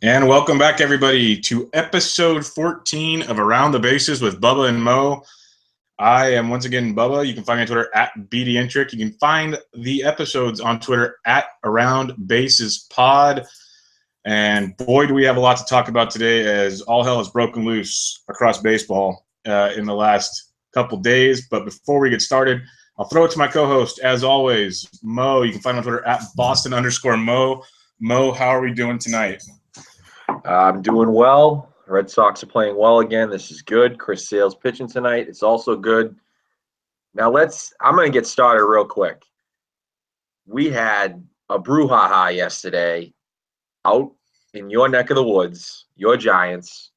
And welcome back, everybody, to episode 14 of Around the Bases with Bubba and Mo. I am once again Bubba. You can find me on Twitter at BDentric. You can find the episodes on Twitter at Around Bases Pod. And boy, do we have a lot to talk about today, as all hell has broken loose across baseball in the last couple days. But before we get started, I'll throw it to my co-host, as always, Mo. You can find him on Twitter at Boston_Mo. Mo, how are we doing tonight? I'm doing well. Red Sox are playing well again. This is good. Chris Sale's pitching tonight. It's also good. Now I'm going to get started real quick. We had a brouhaha yesterday out in your neck of the woods, your Giants,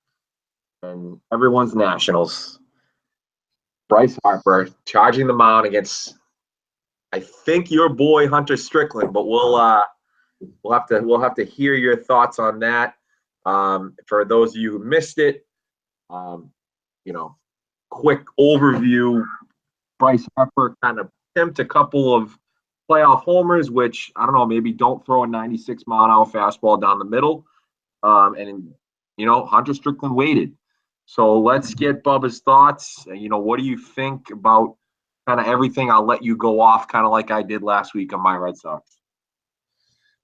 and everyone's Nationals. Bryce Harper charging the mound against, I think, your boy Hunter Strickland, but we'll have to hear your thoughts on that. For those of you who missed it, quick overview. Bryce Harper kind of attempted a couple of playoff homers, which, I don't know, maybe don't throw a 96-mile-an-hour fastball down the middle. Hunter Strickland waited. So let's get Bubba's thoughts. What do you think about kind of everything? I'll let you go off kind of like I did last week on my Red Sox.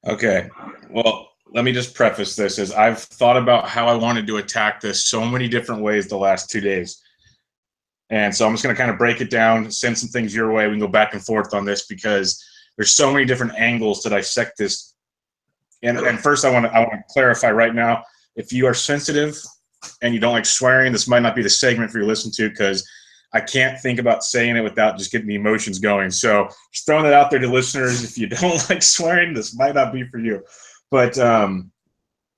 Okay. Well, let me just preface this as I've thought about how I wanted to attack this so many different ways the last 2 days. And so I'm just going to kind of break it down, send some things your way. We can go back and forth on this because there's so many different angles to dissect this. And first I want to clarify right now, if you are sensitive and you don't like swearing, this might not be the segment for you to listen to because I can't think about saying it without just getting the emotions going. So just throwing that out there to listeners, if you don't like swearing, this might not be for you. But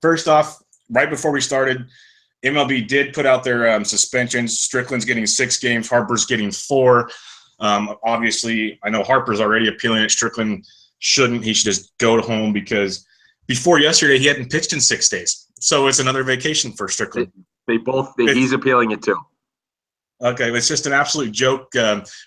first off, right before we started, MLB did put out their suspensions. Strickland's getting 6 games. Harper's getting 4. Obviously, I know Harper's already appealing it. Strickland shouldn't. He should just go to home because before yesterday, he hadn't pitched in 6 days. So it's another vacation for Strickland. He's appealing it too. Okay, it's just an absolute joke.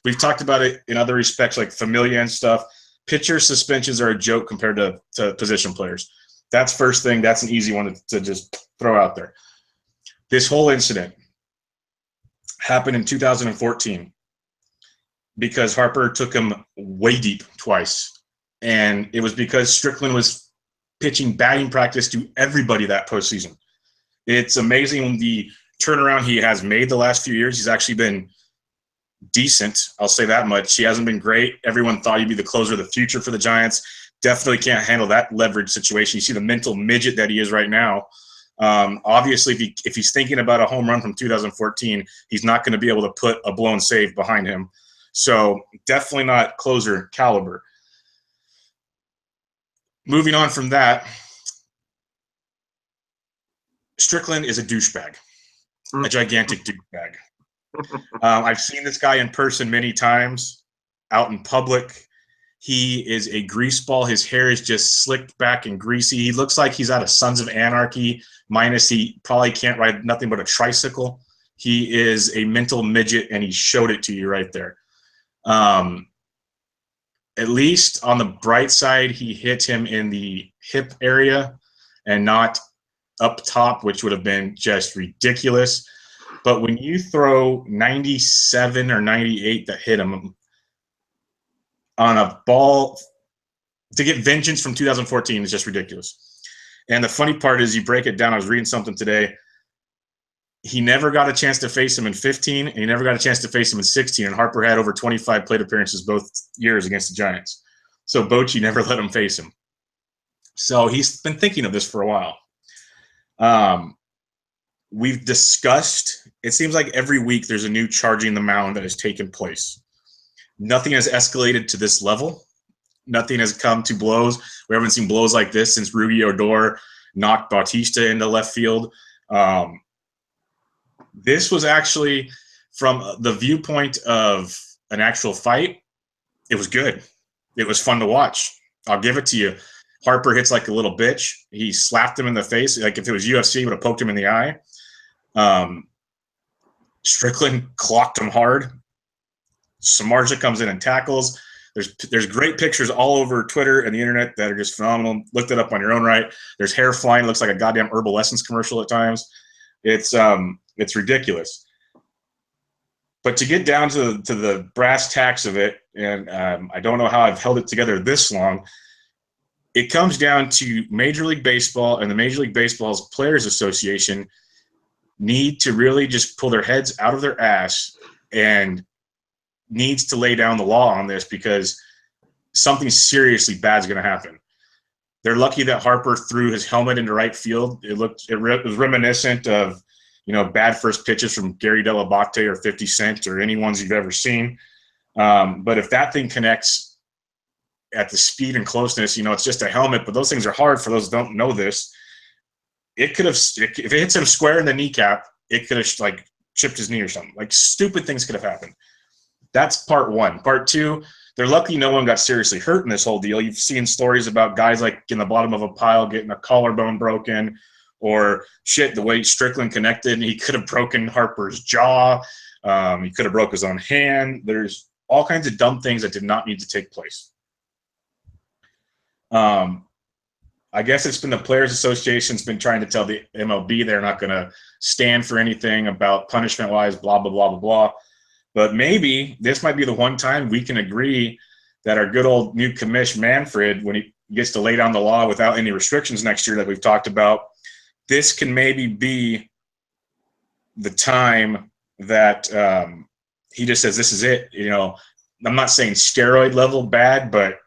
We've talked about it in other respects, like familia and stuff. Pitcher suspensions are a joke compared to position players. That's first thing. That's an easy one to just throw out there. This whole incident happened in 2014 because Harper took him way deep twice. And it was because Strickland was pitching batting practice to everybody that postseason. It's amazing the turnaround he has made the last few years. He's actually been decent. I'll say that much. He hasn't been great. Everyone thought he'd be the closer of the future for the Giants. Definitely can't handle that leverage situation. You see the mental midget that he is right now. Obviously, if he's thinking about a home run from 2014, he's not going to be able to put a blown save behind him. So definitely not closer caliber. Moving on from that, Strickland is a douchebag, a gigantic douchebag. I've seen this guy in person many times out in public. He is a greaseball. His hair is just slicked back and greasy. He looks like he's out of Sons of Anarchy, minus he probably can't ride nothing but a tricycle. He is a mental midget, and he showed it to you right there. At least on the bright side, he hit him in the hip area and not up top, which would have been just ridiculous. But when you throw 97 or 98 that hit him on a ball to get vengeance from 2014 is just ridiculous. And the funny part is you break it down. I was reading something today. He never got a chance to face him in 15, and he never got a chance to face him in 16. And Harper had over 25 plate appearances both years against the Giants. So Bochy never let him face him. So he's been thinking of this for a while. We've discussed, it seems like every week there's a new charging the mound that has taken place. Nothing has escalated to this level. Nothing has come to blows. We haven't seen blows like this since Rudy Odor knocked Bautista into left field. This was actually, from the viewpoint of an actual fight, it was good. It was fun to watch. I'll give it to you. Harper hits like a little bitch. He slapped him in the face. Like if it was UFC, he would have poked him in the eye. Strickland clocked him hard. Samardzija comes in and tackles. There's great pictures all over Twitter and the internet that are just phenomenal. Look it up on your own right. There's hair flying. It looks like a goddamn Herbal Essence commercial at times. It's ridiculous. But to get down to the brass tacks of it, and I don't know how I've held it together this long, it comes down to Major League Baseball and the Major League Baseball's Players Association need to really just pull their heads out of their ass and needs to lay down the law on this, because something seriously bad is going to happen. They're lucky that Harper threw his helmet into right field. It was reminiscent of, bad first pitches from Gary Delabate or 50 Cent or any ones you've ever seen. But if that thing connects at the speed and closeness, it's just a helmet, but those things are hard for those who don't know this. It could have, if it hits him square in the kneecap, it could have chipped his knee or something. Stupid things could have happened. That's part one. Part two, they're lucky no one got seriously hurt in this whole deal. You've seen stories about guys in the bottom of a pile getting a collarbone broken, or the way Strickland connected, and he could have broken Harper's jaw. He could have broke his own hand. There's all kinds of dumb things that did not need to take place. I guess it's been the Players Association's been trying to tell the MLB they're not going to stand for anything about punishment-wise, blah, blah, blah, blah, blah. But maybe this might be the one time we can agree that our good old new commish Manfred, when he gets to lay down the law without any restrictions next year, like we've talked about, this can maybe be the time that he just says, this is it. I'm not saying steroid level bad, but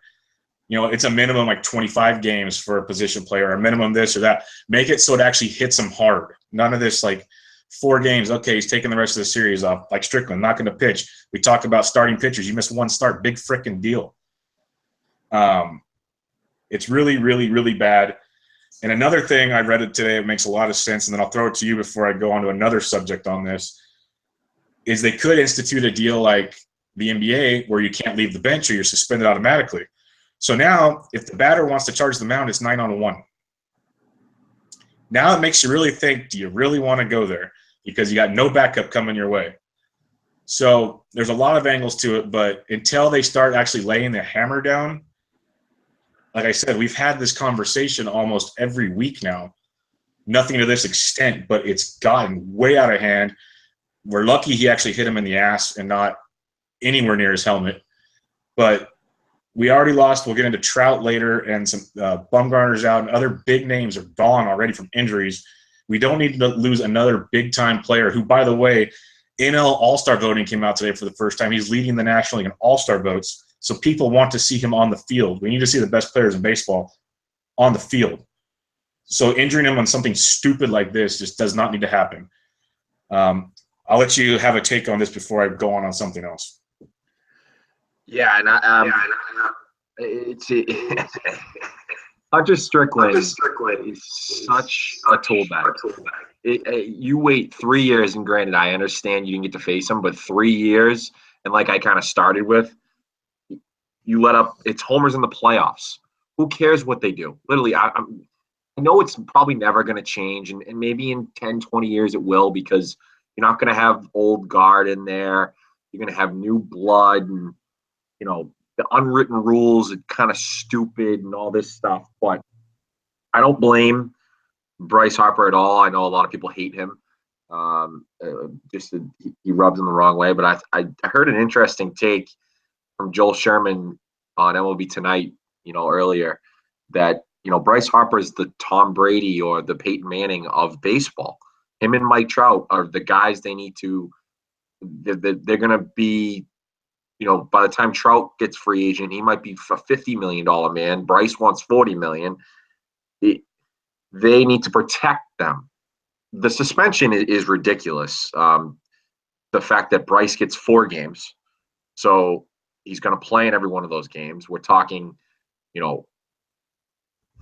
it's a minimum 25 games for a position player, a minimum this or that. Make it so it actually hits him hard. None of this 4 games. Okay, he's taking the rest of the series off. Like Strickland, not going to pitch. We talked about starting pitchers. You missed one start. Big freaking deal. It's really, really, really bad. And another thing, I read it today, it makes a lot of sense, and then I'll throw it to you before I go on to another subject on this, is they could institute a deal like the NBA where you can't leave the bench or you're suspended automatically. So now, if the batter wants to charge the mound, it's 9-on-1. Now it makes you really think, do you really want to go there? Because you got no backup coming your way. So there's a lot of angles to it, but until they start actually laying the hammer down, like I said, we've had this conversation almost every week now. Nothing to this extent, but it's gotten way out of hand. We're lucky he actually hit him in the ass and not anywhere near his helmet. But we already lost. We'll get into Trout later, and some Bumgarner's out, and other big names are gone already from injuries. We don't need to lose another big-time player who, by the way, NL All-Star voting came out today for the first time. He's leading the National League in All-Star votes, so people want to see him on the field. We need to see the best players in baseball on the field. So injuring him on something stupid like this just does not need to happen. I'll let you have a take on this before I go on something else. Yeah, and Hunter Strickland is such a tool bag. You wait 3 years, and granted, I understand you didn't get to face him, but 3 years, and like I kind of started with, you let up. It's homers in the playoffs. Who cares what they do? Literally, I know it's probably never going to change, and maybe in 10, 20 years it will, because you're not going to have old guard in there. You're going to have new blood, and the unwritten rules are kind of stupid and all this stuff. But I don't blame Bryce Harper at all. I know a lot of people hate him. He rubs them the wrong way. But I heard an interesting take from Joel Sherman on MLB Tonight, earlier, that, Bryce Harper is the Tom Brady or the Peyton Manning of baseball. Him and Mike Trout are the guys they need to – they're going to be – by the time Trout gets free agent, he might be a $50 million man. Bryce wants $40 million. They need to protect them. The suspension is ridiculous. The fact that Bryce gets 4 games, so he's going to play in every one of those games. We're talking,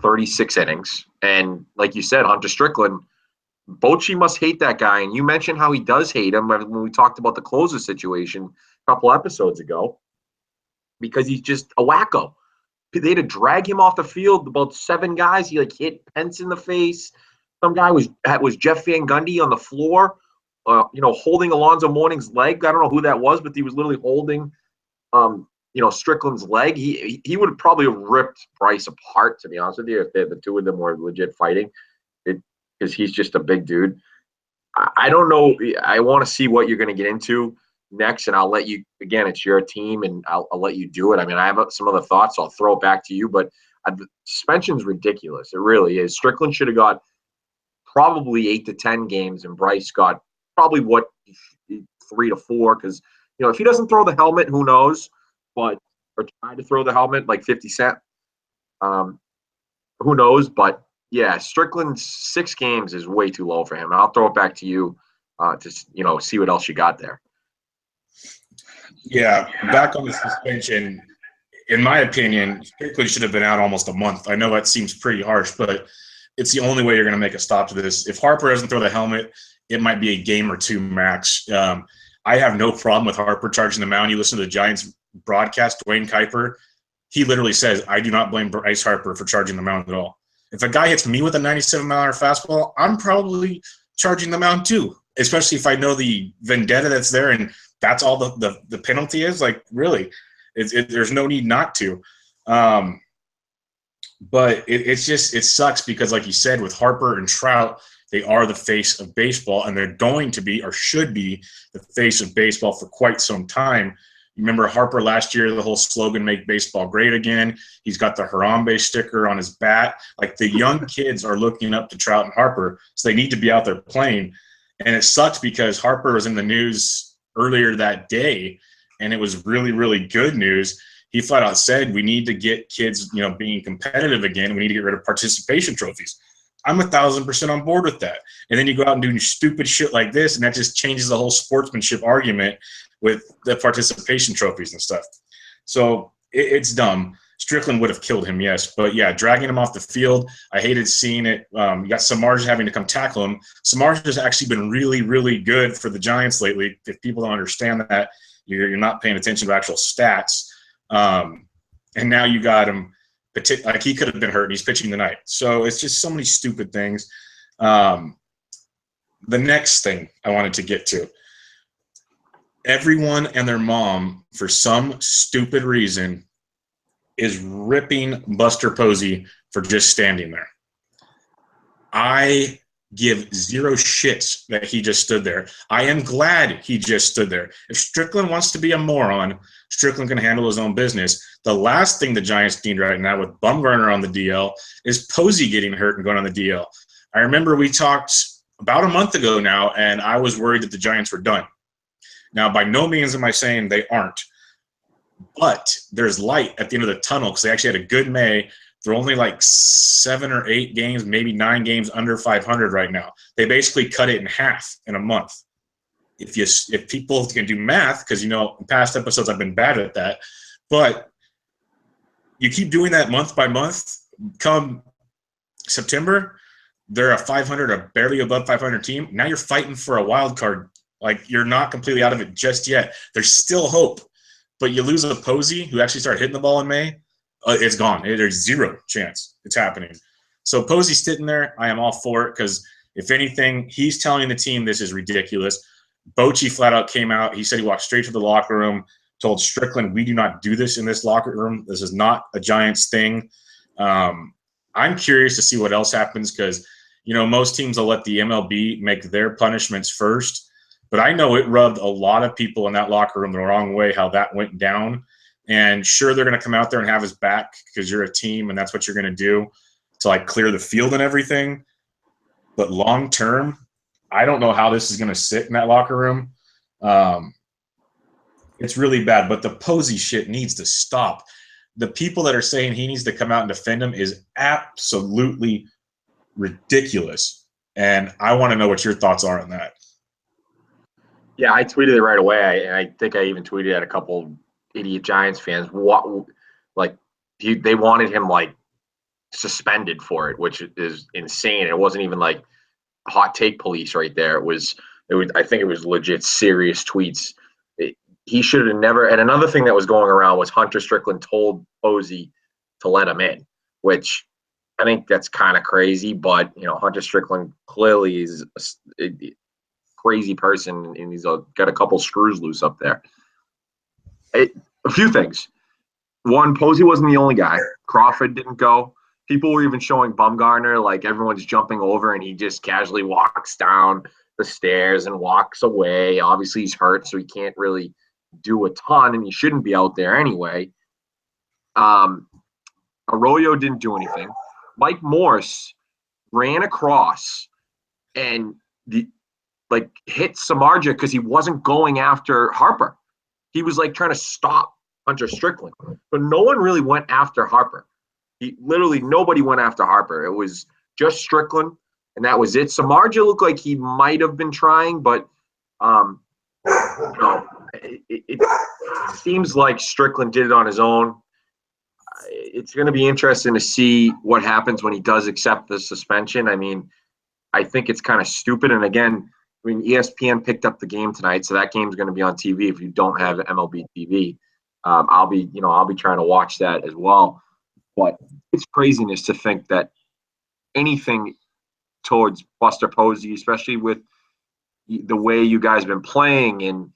36 innings. And like you said, Hunter Strickland, Bochy must hate that guy. And you mentioned how he does hate him when we talked about the closer situation a couple episodes ago, because he's just a wacko. They had to drag him off the field. About 7 guys. He hit Pence in the face. Some guy was Jeff Van Gundy on the floor, holding Alonzo Mourning's leg. I don't know who that was, but he was literally holding Strickland's leg, he would have probably ripped Bryce apart, to be honest with you, if the two of them were legit fighting, because he's just a big dude. I don't know. I want to see what you're going to get into next, and I'll let you, again, it's your team, and I'll let you do it. I mean, I have some other thoughts, so I'll throw it back to you, but suspension's ridiculous. It really is. Strickland should have got probably 8 to 10 games, and Bryce got probably 3 to 4, because, if he doesn't throw the helmet, who knows? Or try to throw the helmet like 50 Cent. Who knows? But yeah, Strickland's 6 games is way too low for him. And I'll throw it back to you to see what else you got there. Yeah, back on the suspension. In my opinion, Strickland should have been out almost a month. I know that seems pretty harsh, but it's the only way you're going to make a stop to this. If Harper doesn't throw the helmet, it might be a game or 2 max. I have no problem with Harper charging the mound. You listen to the Giants broadcast, Dwayne Kuiper, he literally says, I do not blame Bryce Harper for charging the mound at all. If a guy hits me with a 97-mile-an-hour fastball, I'm probably charging the mound too, especially if I know the vendetta that's there and that's all the penalty is. Like, really, there's no need not to. But it sucks because, like you said, with Harper and Trout, they are the face of baseball, and they're going to be or should be the face of baseball for quite some time. Remember Harper last year, the whole slogan, make baseball great again. He's got the Harambe sticker on his bat. Like, the young kids are looking up to Trout and Harper, so they need to be out there playing. And it sucks because Harper was in the news earlier that day, and it was really, really good news. He flat out said, we need to get kids, being competitive again. We need to get rid of participation trophies. I'm 1,000% on board with that. And then you go out and do stupid shit like this, and that just changes the whole sportsmanship argument with the participation trophies and stuff. So it's dumb. Strickland would have killed him, yes. But, yeah, dragging him off the field, I hated seeing it. You got Samardzija having to come tackle him. Samardzija has actually been really, really good for the Giants lately. If people don't understand that, you're not paying attention to actual stats. And now you got him, like, he could have been hurt, and he's pitching tonight. So it's just so many stupid things. The next thing I wanted to get to, everyone and their mom, for some stupid reason, is ripping Buster Posey for just standing there. I give zero shits that he just stood there. I am glad he just stood there. If Strickland wants to be a moron, Strickland can handle his own business. The last thing the Giants need right now with Bumgarner on the DL is Posey getting hurt and going on the DL. I remember we talked about a month ago now, and I was worried that the Giants were done. Now, by no means am I saying they aren't, but there's light at the end of the tunnel because they actually had a good May. They're only like 7 or 8 games, maybe 9 games under 500 right now. They basically cut it in half in a month. If people can do math, because, in past episodes I've been bad at that, but you keep doing that month by month, come September, they're a 500, a barely above 500 team. Now you're fighting for a wild card. Like, you're not completely out of it just yet. There's still hope. But you lose a Posey who actually started hitting the ball in May, it's gone. There's zero chance it's happening. So Posey's sitting there. I am all for it because, if anything, he's telling the team this is ridiculous. Bochy flat out came out. He said he walked straight to the locker room, told Strickland, we do not do this in this locker room. This is not a Giants thing. I'm curious to see what else happens because, most teams will let the MLB make their punishments first. But I know it rubbed a lot of people in that locker room the wrong way how that went down. And sure, they're going to come out there and have his back because you're a team and that's what you're going to do to, like, clear the field and everything. But long term, I don't know how this is going to sit in that locker room. It's really bad. But the Posey shit needs to stop. The people that are saying he needs to come out and defend him is absolutely ridiculous. And I want to know what your thoughts are on that. Yeah, I tweeted it right away. I think I even tweeted at a couple idiot Giants fans. They wanted him, like, suspended for it, which is insane. It wasn't even like hot take police right there. It was. I think it was legit serious tweets. He should have never. And another thing that was going around was Hunter Strickland told Posey to let him in, which I think that's kind of crazy. But Hunter Strickland clearly is a crazy person, and he's got a couple screws loose up there. A few things. one, Posey wasn't the only guy. Crawford didn't go. People were even showing Bumgarner, like everyone's jumping over and he just casually walks down the stairs and walks away. Obviously, he's hurt, so he can't really do a ton, and he shouldn't be out there anyway. Arroyo didn't do anything. Mike Morse ran across and hit Samardzija because he wasn't going after Harper. He was like trying to stop Hunter Strickland, but no one really went after Harper. Nobody went after Harper. It was just Strickland, and that was it. Samardzija looked like he might have been trying, but it seems like Strickland did it on his own. It's going to be interesting to see what happens when he does accept the suspension. I mean, I think it's kind of stupid. And again, I mean, ESPN picked up the game tonight, so that game's going to be on TV. If you don't have MLB TV, I'll be trying to watch that as well. But it's craziness to think that anything towards Buster Posey, especially with the way you guys have been playing, and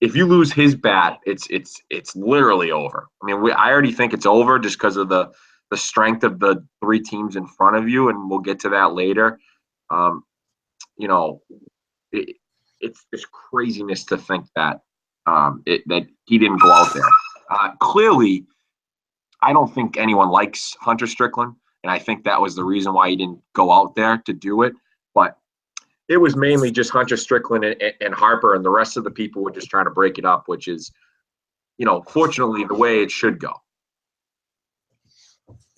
if you lose his bat, it's literally over. I mean, I already think it's over just because of the strength of the three teams in front of you, and we'll get to that later. It's this craziness to think that that he didn't go out there. Clearly, I don't think anyone likes Hunter Strickland, and I think that was the reason why he didn't go out there to do it. But it was mainly just Hunter Strickland and Harper, and the rest of the people were just trying to break it up, which is, fortunately, the way it should go.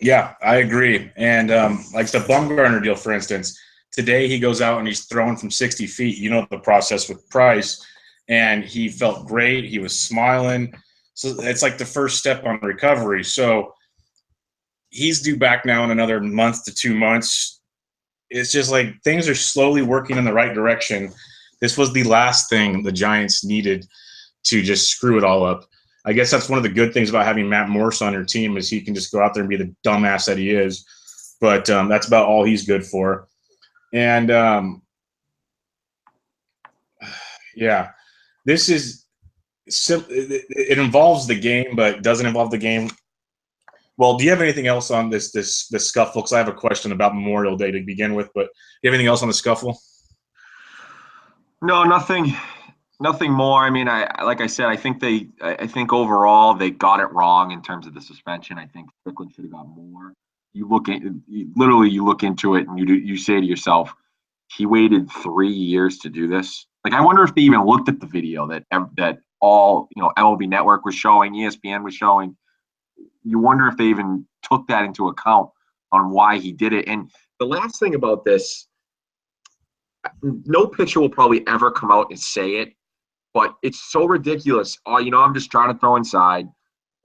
Yeah, I agree. And like the Bumgarner deal, for instance, today he goes out and he's throwing from 60 feet. You know the process with Bryce, and he felt great. He was smiling. So it's like the first step on recovery. So he's due back now in another month to 2 months. It's just like things are slowly working in the right direction. This was the last thing the Giants needed to just screw it all up. I guess that's one of the good things about having Matt Morse on your team is he can just go out there and be the dumbass that he is. But that's about all he's good for. And, yeah, this is it involves the game, but doesn't involve the game. Well, do you have anything else on this scuffle? Because I have a question about Memorial Day to begin with, but do you have anything else on the scuffle? No, nothing more. I mean, like I said, I think overall they got it wrong in terms of the suspension. I think Strickland should have got more. You look into it and you say to yourself, he waited 3 years to do this. Like, I wonder if they even looked at the video that all MLB Network was showing, ESPN was showing. You wonder if they even took that into account on why he did it. And the last thing about this, no pitcher will probably ever come out and say it, but it's so ridiculous. Oh, I'm just trying to throw inside.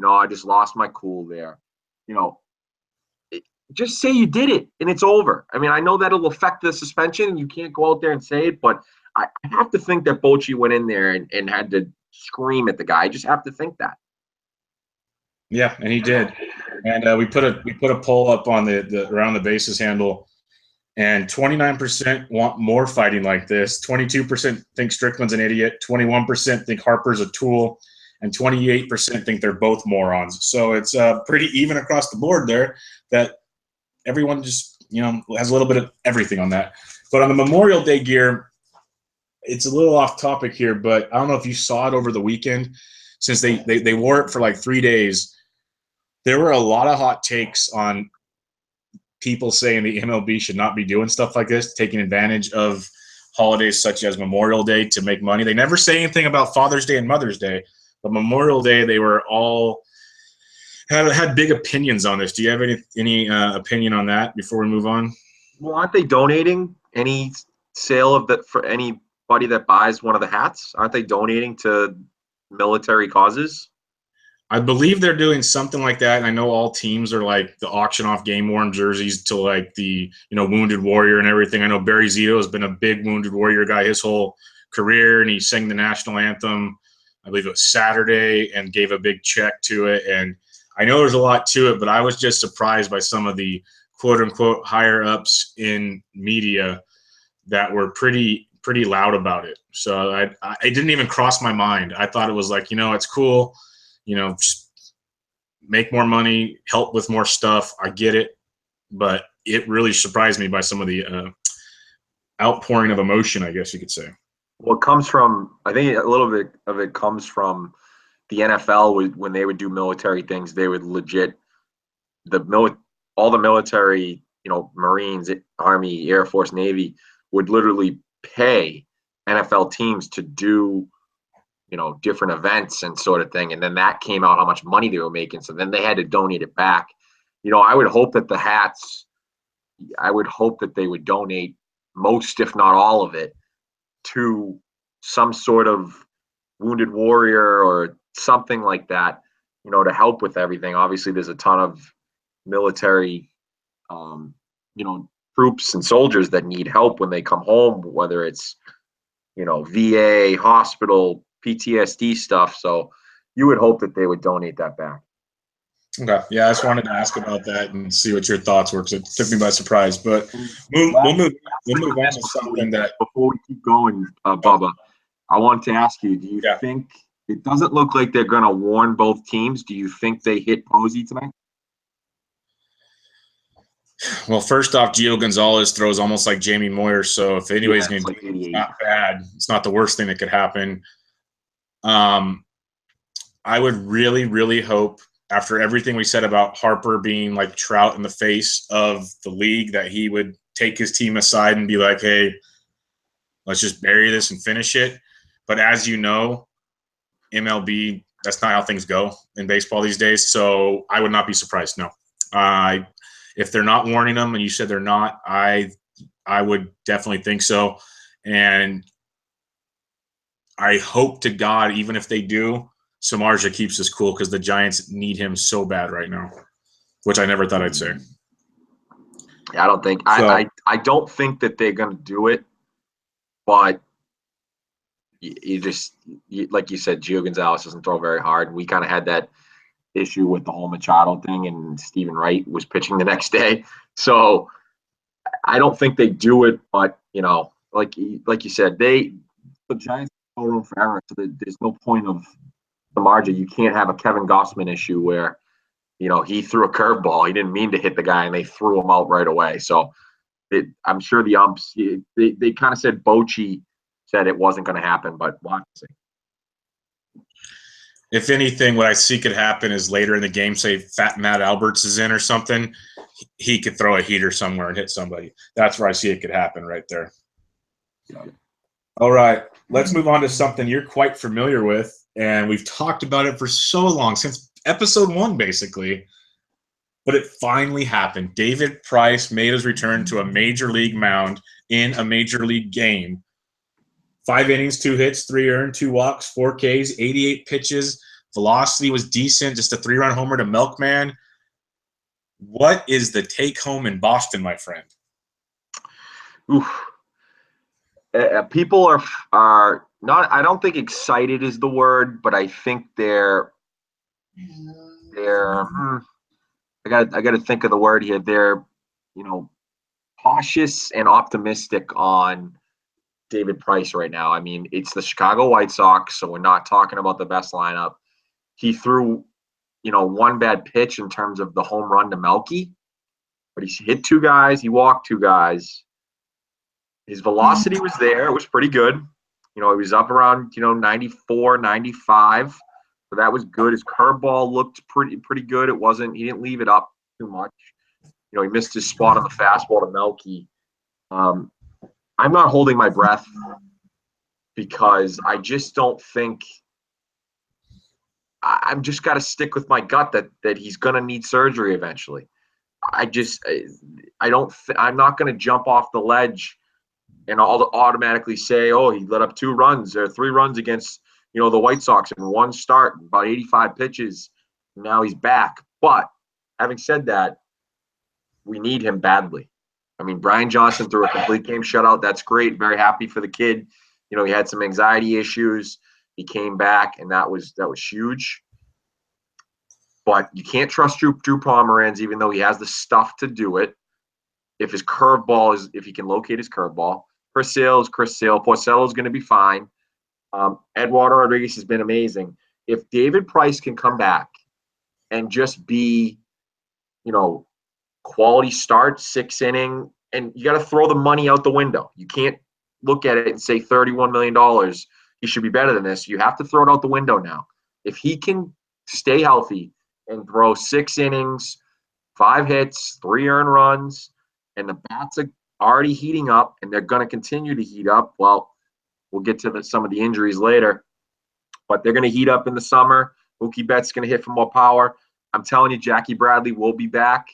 I just lost my cool there. Just say you did it and it's over. I mean, I know that'll affect the suspension. You can't go out there and say it, but I have to think that Bochy went in there and had to scream at the guy. I just have to think that. Yeah, and he did. And we put a poll up on the around the bases handle, and 29% want more fighting like this. 22% think Strickland's an idiot. 21% think Harper's a tool, and 28% think they're both morons. So it's pretty even across the board there. That everyone just has a little bit of everything on that. But on the Memorial Day gear, it's a little off topic here, but I don't know if you saw it over the weekend. Since they wore it for like 3 days, there were a lot of hot takes on people saying the MLB should not be doing stuff like this, taking advantage of holidays such as Memorial Day to make money. They never say anything about Father's Day and Mother's Day, but Memorial Day, they were all had big opinions on this. Do you have any opinion on that before we move on? Well, aren't they donating any sale of that for anybody that buys one of the hats? Aren't they donating to military causes? I believe they're doing something like that. And I know all teams are like the auction off game worn jerseys to like the Wounded Warrior and everything. I know Barry Zito has been a big Wounded Warrior guy his whole career, and he sang the national anthem, I believe it was Saturday, and gave a big check to it. And I know there's a lot to it, but I was just surprised by some of the quote unquote higher ups in media that were pretty loud about it. So I didn't even cross my mind. I thought it was like, it's cool. make more money, help with more stuff. I get it, but it really surprised me by some of the outpouring of emotion, I guess you could say. What comes from, I think a little bit of it comes from the NFL. When they would do military things, they would legit all the military, Marines, Army, Air Force, Navy would literally pay NFL teams to do, different events and sort of thing. And then that came out how much money they were making. So then they had to donate it back. I would hope that the hats, I would hope that they would donate most, if not all of it, to some sort of wounded warrior or something like that, to help with everything. Obviously, there's a ton of military, troops and soldiers that need help when they come home, whether it's, VA, hospital, PTSD stuff. So you would hope that they would donate that back. Okay. Yeah, I just wanted to ask about that and see what your thoughts were, because it took me by surprise. But we'll move on to something that. Before we keep going, Bubba, I wanted to ask you, do you think it doesn't look like they're going to warn both teams? Do you think they hit Posey tonight? Well, first off, Gio Gonzalez throws almost like Jamie Moyer, so if anybody's going to do it, it's not bad. It's not the worst thing that could happen. I would really, really hope, after everything we said about Harper being like Trout in the face of the league, that he would take his team aside and be like, hey, let's just bury this and finish it. But as you know, MLB, that's not how things go in baseball these days. So I would not be surprised. No. If they're not warning them, and you said they're not, I would definitely think so. And I hope to God, even if they do, Samardzija keeps us cool, because the Giants need him so bad right now, which I never thought I'd say. Yeah, I don't think I don't think that they're going to do it, but you like you said, Gio Gonzalez doesn't throw very hard. We kind of had that issue with the whole Machado thing, and Stephen Wright was pitching the next day. So I don't think they do it, but like you said, the Giants have no room for error. So there's no point of the margin. You can't have a Kevin Gossman issue where he threw a curveball, he didn't mean to hit the guy, and they threw him out right away. So I'm sure the umps, they kind of said Bochy said it wasn't going to happen, but we'll have to see. If anything, what I see could happen is later in the game, say Fat Matt Alberts is in or something, he could throw a heater somewhere and hit somebody. That's where I see it could happen right there. All right, let's move on to something you're quite familiar with, and we've talked about it for so long, since episode 1 basically, but it finally happened. David Price made his return to a major league mound in a major league game. 5 innings, 2 hits, 3 earned, 2 walks, 4 Ks, 88 pitches. Velocity was decent, just a 3-run homer to Milkman. What is the take-home in Boston, my friend? Oof. People are not, I don't think excited is the word, but I think they're I got to think of the word here. They're, cautious and optimistic on David Price right now. I mean, it's the Chicago White Sox, so we're not talking about the best lineup. He threw, one bad pitch in terms of the home run to Melky, but he hit 2 guys, he walked 2 guys. His velocity was there. It was pretty good. He was up around, 94, 95. So that was good. His curveball looked pretty good. He didn't leave it up too much. He missed his spot on the fastball to Melky. I'm not holding my breath, because I just don't think I'm just got to stick with my gut that he's going to need surgery eventually. I'm not going to jump off the ledge and automatically say, oh, he let up 2 runs or 3 runs against, the White Sox in 1 start, about 85 pitches. Now he's back. But having said that, we need him badly. I mean, Brian Johnson threw a complete game shutout. That's great. Very happy for the kid. He had some anxiety issues. He came back, and that was huge. But you can't trust Drew Pomeranz, even though he has the stuff to do it. If he can locate his curveball. Chris Sale. Porcello's going to be fine. Eduardo Rodriguez has been amazing. If David Price can come back and just be, quality start, 6 inning, and you got to throw the money out the window. You can't look at it and say $31 million, he should be better than this. You have to throw it out the window now. If he can stay healthy and throw 6 innings, 5 hits, 3 earned runs, and the bats are already heating up, and they're going to continue to heat up. Well, we'll get to some of the injuries later, but they're going to heat up in the summer. Mookie Betts going to hit for more power. I'm telling you, Jackie Bradley will be back.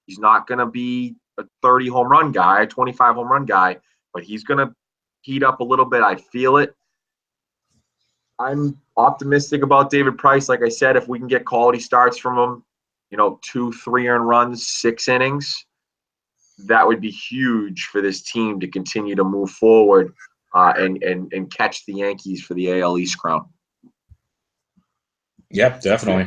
He's not going to be a 30 home run guy, a 25 home run guy, but he's going to heat up a little bit. I feel it. I'm optimistic about David Price. Like I said, if we can get quality starts from him, 2, 3 earned runs, 6 innings, that would be huge for this team to continue to move forward and catch the Yankees for the AL East crown. Yep, definitely.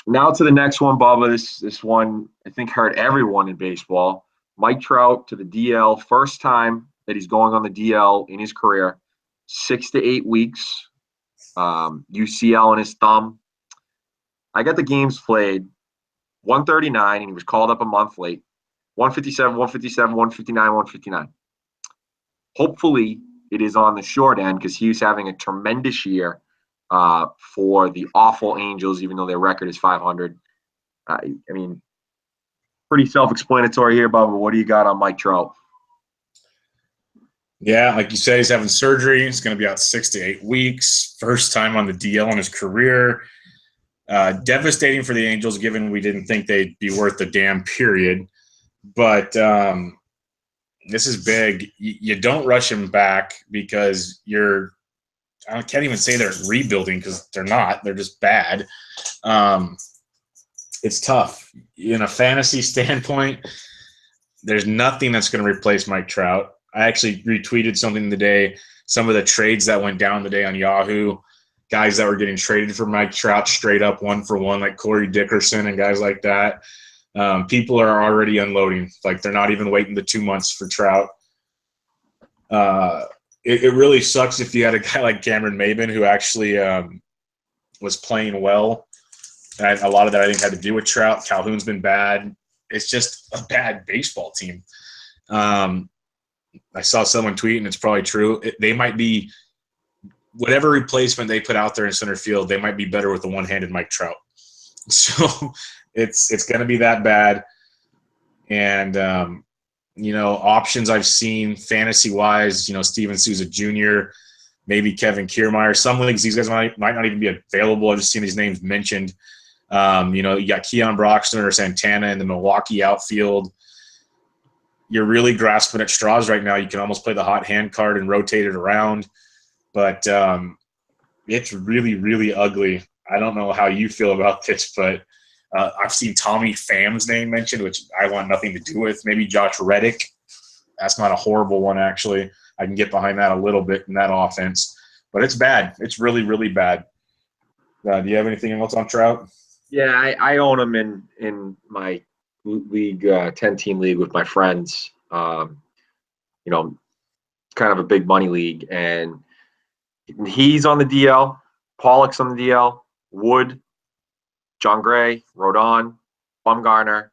Now to the next one, Bubba. This one, I think, hurt everyone in baseball. Mike Trout to the DL. First time that he's going on the DL in his career. 6 to 8 weeks. UCL in his thumb. I got the games played. 139, and he was called up a month late. 157, 157, 159, 159. Hopefully, it is on the short end because he was having a tremendous year for the awful Angels, even though their record is 500. I mean, pretty self-explanatory here, Bubba. What do you got on Mike Trout? Yeah, like you said, he's having surgery. He's going to be out 6 to 8 weeks. First time on the DL in his career. Devastating for the Angels, given we didn't think they'd be worth a damn period. But this is big. You don't rush him back because I can't even say they're rebuilding because they're not. They're just bad. It's tough. In a fantasy standpoint, there's nothing that's going to replace Mike Trout. I actually retweeted something today, some of the trades that went down today on Yahoo, guys that were getting traded for Mike Trout straight up 1-for-1, like Corey Dickerson and guys like that. People are already unloading. Like, they're not even waiting the 2 months for Trout. It really sucks if you had a guy like Cameron Maybin who actually was playing well. And a lot of that, I think, had to do with Trout. Calhoun's been bad. It's just a bad baseball team. I saw someone tweet, and it's probably true. They might be – whatever replacement they put out there in center field, they might be better with the one-handed Mike Trout. So it's going to be that bad. And, options I've seen fantasy-wise, Steven Souza Jr., maybe Kevin Kiermaier. Some leagues, these guys might not even be available. I've just seen these names mentioned. You got Keon Broxton or Santana in the Milwaukee outfield. You're really grasping at straws right now. You can almost play the hot hand card and rotate it around. But it's really, really ugly. I don't know how you feel about this, but I've seen Tommy Pham's name mentioned, which I want nothing to do with. Maybe Josh Reddick. That's not a horrible one, actually. I can get behind that a little bit in that offense. But it's bad. It's really, really bad. Do you have anything else on Trout? Yeah, I own him in my league, 10-team league with my friends. Kind of a big money league. And he's on the DL. Pollock's on the DL. Wood, John Gray, Rodon, Bumgarner,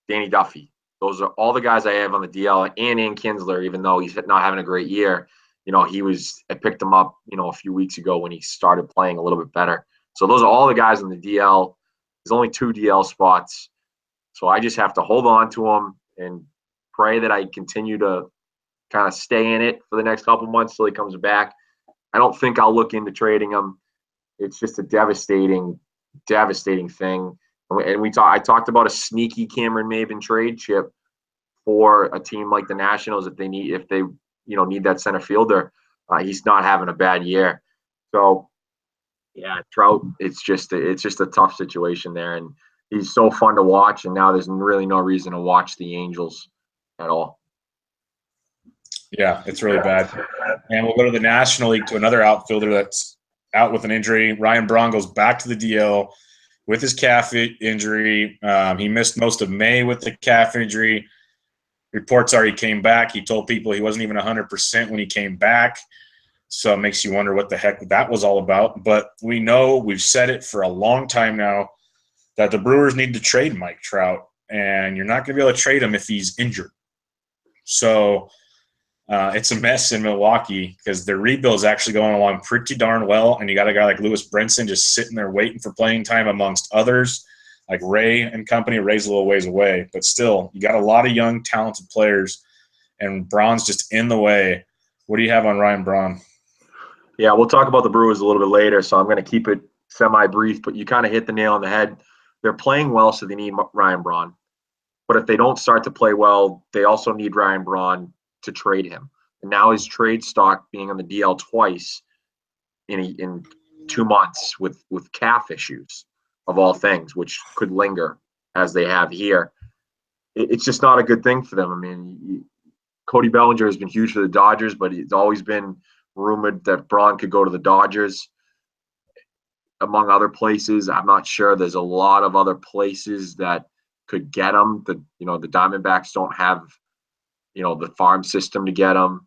Danny Duffy. Those are all the guys I have on the DL. And Ian Kinsler, even though he's not having a great year, I picked him up, a few weeks ago when he started playing a little bit better. So those are all the guys on the DL. There's only 2 DL spots. So I just have to hold on to him and pray that I continue to kind of stay in it for the next couple months till he comes back. I don't think I'll look into trading him. It's just a devastating thing. And I talked about a sneaky Cameron Maybin trade chip for a team like the Nationals if they need that center fielder. He's not having a bad year. So yeah, Trout, it's just a tough situation there, and he's so fun to watch. And now there's really no reason to watch the Angels at all. Yeah, it's really bad. And we'll go to the National League to another outfielder that's out with an injury. Ryan Braun goes back to the DL with his calf injury. He missed most of May with the calf injury. Reports are he came back. He told people he wasn't even 100% when he came back. So it makes you wonder what the heck that was all about. But we know, we've said it for a long time now, that the Brewers need to trade Mike Trout, and you're not going to be able to trade him if he's injured. So it's a mess in Milwaukee because their rebuild is actually going along pretty darn well, and you got a guy like Lewis Brinson just sitting there waiting for playing time amongst others like Ray and company. Ray's a little ways away, but still, you got a lot of young, talented players, and Braun's just in the way. What do you have on Ryan Braun? Yeah, we'll talk about the Brewers a little bit later, so I'm going to keep it semi-brief, but you kind of hit the nail on the head. They're playing well, so they need Ryan Braun. But if they don't start to play well, they also need Ryan Braun to trade him. And now his trade stock being on the DL twice in 2 months with calf issues, of all things, which could linger as they have here. It's just not a good thing for them. I mean, Cody Bellinger has been huge for the Dodgers, but it's always been rumored that Braun could go to the Dodgers, among other places. I'm not sure. There's a lot of other places that could get him. The Diamondbacks don't have, the farm system to get him.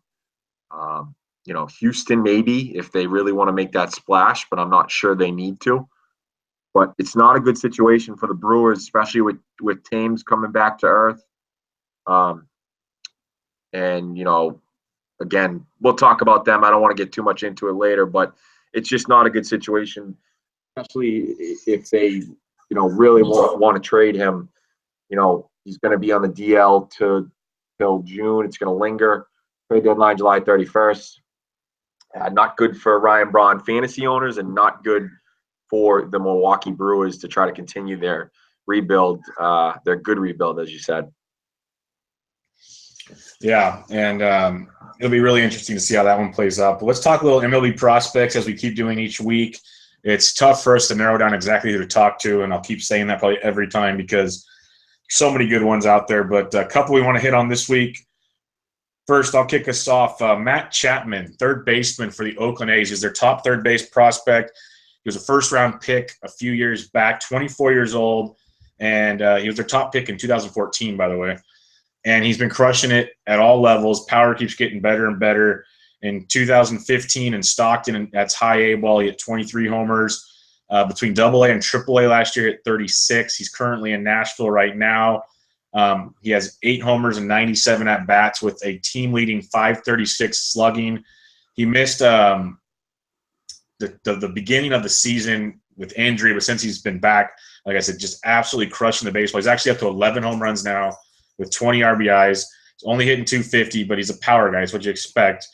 Houston maybe if they really want to make that splash, but I'm not sure they need to. But it's not a good situation for the Brewers, especially with Thames coming back to earth. Again, we'll talk about them. I don't want to get too much into it later, but it's just not a good situation, especially if they, really want to trade him. He's going to be on the DL till June. It's going to linger. Trade deadline July 31st. Not good for Ryan Braun fantasy owners, and not good for the Milwaukee Brewers to try to continue their rebuild, their good rebuild, as you said. Yeah, and it'll be really interesting to see how that one plays out. But let's talk a little MLB prospects as we keep doing each week. It's tough for us to narrow down exactly who to talk to, and I'll keep saying that probably every time because so many good ones out there. But a couple we want to hit on this week. First, I'll kick us off. Matt Chapman, third baseman for the Oakland A's, is their top third base prospect. He was a first-round pick a few years back, 24 years old, and he was their top pick in 2014, by the way. And he's been crushing it at all levels. Power keeps getting better and better. In 2015 in Stockton, that's high A ball, he hit 23 homers. Between Double-A and Triple-A last year, hit 36. He's currently in Nashville right now. He has 8 homers and 97 at-bats with a team-leading .536 slugging. He missed the beginning of the season with injury, but since he's been back, like I said, just absolutely crushing the baseball. He's actually up to 11 home runs now with 20 RBIs. He's only hitting 250, but he's a power guy. That's what you expect.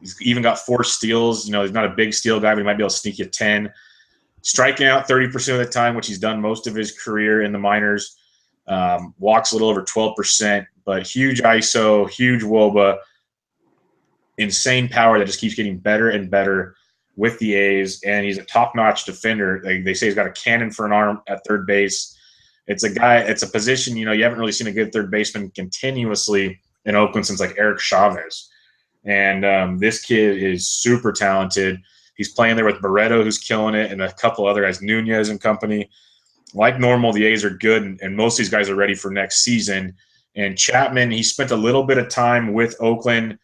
He's even got 4 steals. He's not a big steal guy, but he might be able to sneak you 10. Striking out 30% of the time, which he's done most of his career in the minors. Walks a little over 12%, but huge ISO, huge WOBA, insane power that just keeps getting better and better with the A's, and he's a top-notch defender. They say he's got a cannon for an arm at third base. It's a position, you haven't really seen a good third baseman continuously in Oakland since like Eric Chavez. And this kid is super talented. He's playing there with Barreto, who's killing it, and a couple other guys, Nunez and company. Like normal, the A's are good, and most of these guys are ready for next season. And Chapman, he spent a little bit of time with Oakland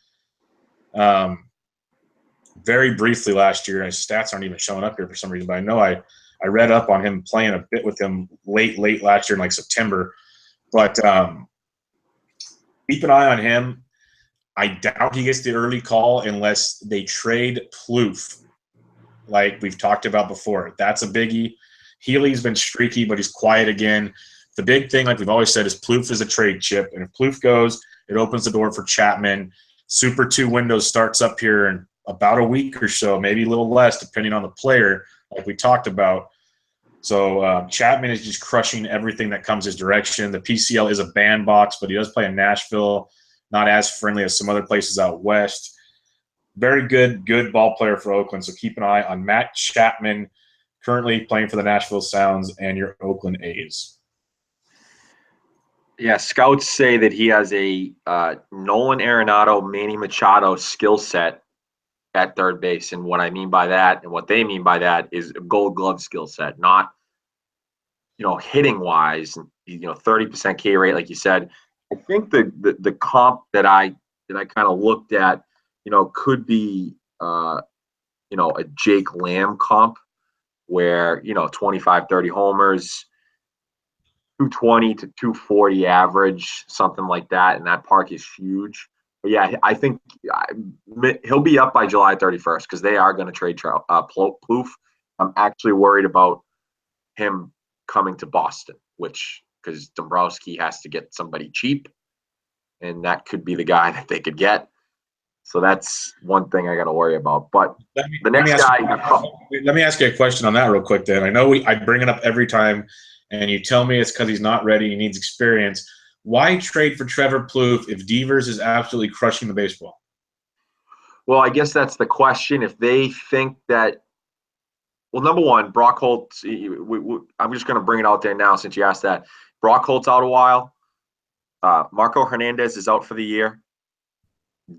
very briefly last year. His stats aren't even showing up here for some reason, but I know I read up on him playing a bit with him late last year in like September. But keep an eye on him. I doubt he gets the early call unless they trade Plouffe, like we've talked about before. That's a biggie. Healy's been streaky, but he's quiet again. The big thing, like we've always said, is Plouffe is a trade chip. And if Plouffe goes, it opens the door for Chapman. Super 2 window starts up here in about a week or so, maybe a little less, depending on the player, like we talked about. So Chapman is just crushing everything that comes his direction. The PCL is a bandbox, but he does play in Nashville, not as friendly as some other places out west. Very good ball player for Oakland, so keep an eye on Matt Chapman, currently playing for the Nashville Sounds and your Oakland A's. Yeah, scouts say that he has a Nolan Arenado, Manny Machado skill set at third base. And what I mean by that, and what they mean by that, is a Gold Glove skill set, not, hitting wise, 30% K rate, like you said. I think the comp that I kind of looked at could be, a Jake Lamb comp where, 25, 30 homers, 220 to 240 average, something like that. And that park is huge. But yeah, I think he'll be up by July 31st because they are going to trade Trout, Plouffe. I'm actually worried about him coming to Boston, because Dombrowski has to get somebody cheap, and that could be the guy that they could get. So that's one thing I got to worry about. But the next guy. Let me ask you a question on that real quick. Then I know I bring it up every time, and you tell me it's because he's not ready. He needs experience. Why trade for Trevor Plouffe if Devers is absolutely crushing the baseball? Well, I guess that's the question. If they think that, well, number one, Brock Holtz. I'm just going to bring it out there now since you asked that. Brock Holtz out a while. Marco Hernandez is out for the year.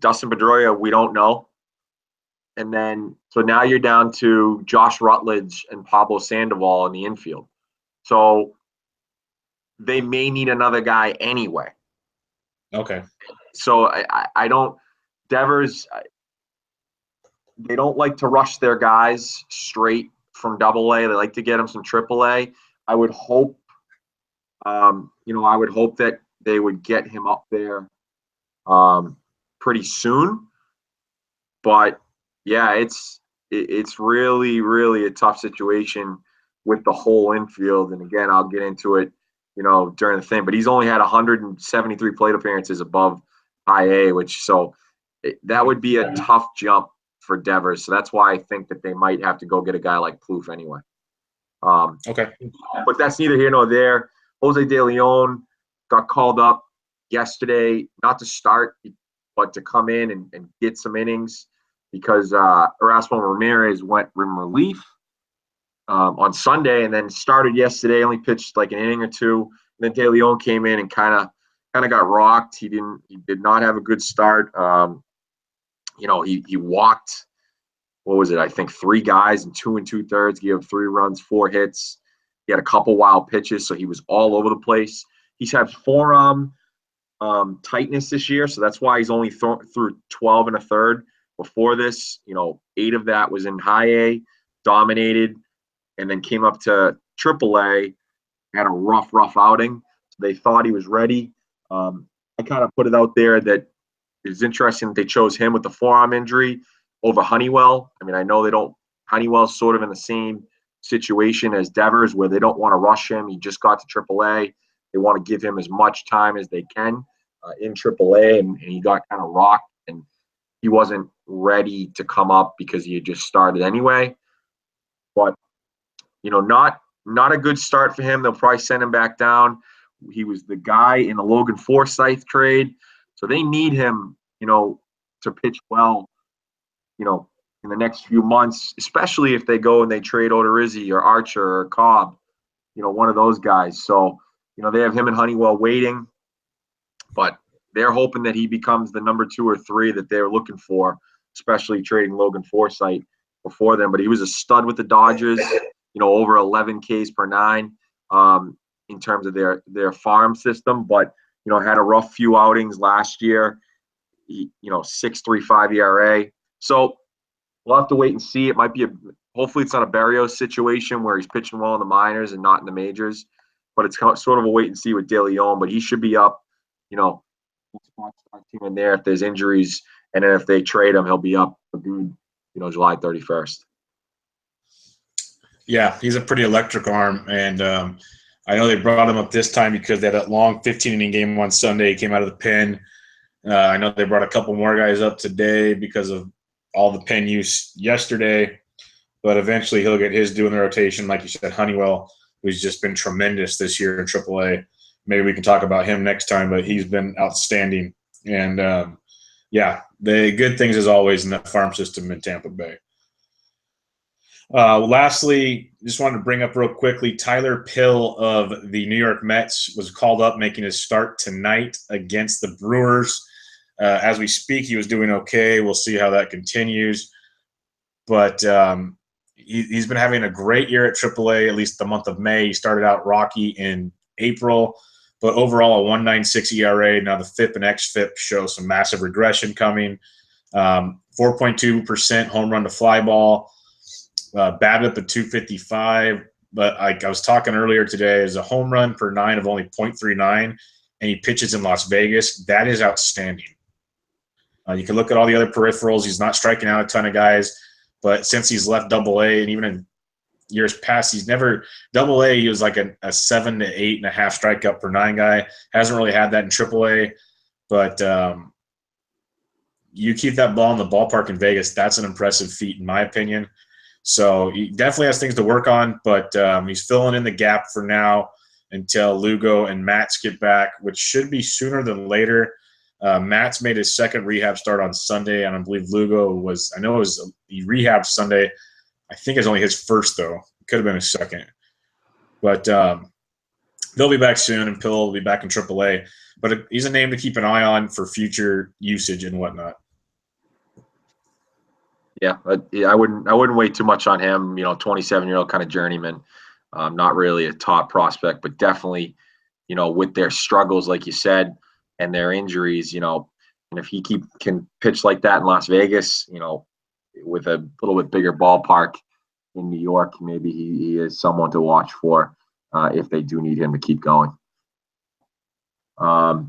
Dustin Pedroia, we don't know. And then, so now you're down to Josh Rutledge and Pablo Sandoval in the infield. So they may need another guy anyway. Okay. So I don't, Devers, they don't like to rush their guys straight from AA. They like to get them some AAA. I would hope, that they would get him up there pretty soon. But yeah, it's really, really a tough situation with the whole infield. And again, I'll get into it, during the thing. But he's only had 173 plate appearances above high A, that would be a tough jump for Devers. So that's why I think that they might have to go get a guy like Plouffe anyway. Okay. But that's neither here nor there. Jose De Leon got called up yesterday, not to start, but to come in and get some innings because Erasmo Ramirez went in relief on Sunday and then started yesterday, only pitched like an inning or two. And then De Leon came in and kind of got rocked. He did not have a good start. He walked, what was it? I think 3 guys in 2 2/3, gave up 3 runs, 4 hits. He had a couple wild pitches, so he was all over the place. He's had forearm tightness this year, so that's why he's only through 12 1/3. Before this, 8 of that was in high A, dominated, and then came up to AAA, had a rough outing. So they thought he was ready. I kind of put it out there that it's interesting that they chose him with the forearm injury over Honeywell. I mean, I know Honeywell's sort of in the same situation as Devers where they don't want to rush him. He just got to AAA. They want to give him as much time as they can in AAA, and he got kind of rocked, and he wasn't ready to come up because he had just started anyway. But, not a good start for him. They'll probably send him back down. He was the guy in the Logan Forsythe trade. So they need him, to pitch well, in the next few months, especially if they go and they trade Odorizzi or Archer or Cobb, one of those guys. So, they have him and Honeywell waiting, but they're hoping that he becomes the number 2 or 3 that they're looking for, especially trading Logan Forsythe before them. But he was a stud with the Dodgers, over 11 Ks per 9 in terms of their farm system, but, had a rough few outings last year, 6.35 ERA. So we'll have to wait and see. It might be hopefully it's not a Berrios situation where he's pitching well in the minors and not in the majors, but it's sort of a wait and see with De Leon. But he should be up, here and there if there's injuries, and then if they trade him, he'll be up for good, July 31st. Yeah, he's a pretty electric arm, and I know they brought him up this time because they had that long 15-inning game on Sunday. He came out of the pen. I know they brought a couple more guys up today because of all the pen use yesterday, but eventually he'll get his due in the rotation. Like you said, Honeywell, who's just been tremendous this year in AAA. Maybe we can talk about him next time, but he's been outstanding. And, the good things as always in that farm system in Tampa Bay. Lastly, just wanted to bring up real quickly, Tyler Pill of the New York Mets was called up making his start tonight against the Brewers. As we speak, he was doing okay. We'll see how that continues. But he's been having a great year at AAA, at least the month of May. He started out rocky in April, but overall a 1.96 ERA. Now the FIP and XFIP show some massive regression coming. 4.2% home run to fly ball, BABIP at 255. But like I was talking earlier today, is a home run per 9 of only 0.39, and he pitches in Las Vegas. That is outstanding. You can look at all the other peripherals. He's not striking out a ton of guys, but since he's left Double-A, and even in years past, he's never Double-A. He was like a 7 to 8.5 strikeout per 9 guy. Hasn't really had that in Triple-A, but you keep that ball in the ballpark in Vegas, that's an impressive feat in my opinion. So he definitely has things to work on, but he's filling in the gap for now until Lugo and Matz get back, which should be sooner than later. Matz made his second rehab start on Sunday, and I believe Lugo was – I know it was he rehabbed Sunday. I think it's only his first, though. It could have been his second. But they'll be back soon, and Pill will be back in AAA. But he's a name to keep an eye on for future usage and whatnot. Yeah, I wouldn't wait too much on him. 27-year-old kind of journeyman. Not really a top prospect, but definitely, with their struggles, like you said, and their injuries, and if he can pitch like that in Las Vegas, with a little bit bigger ballpark in New York, maybe he is someone to watch for if they do need him to keep going. Now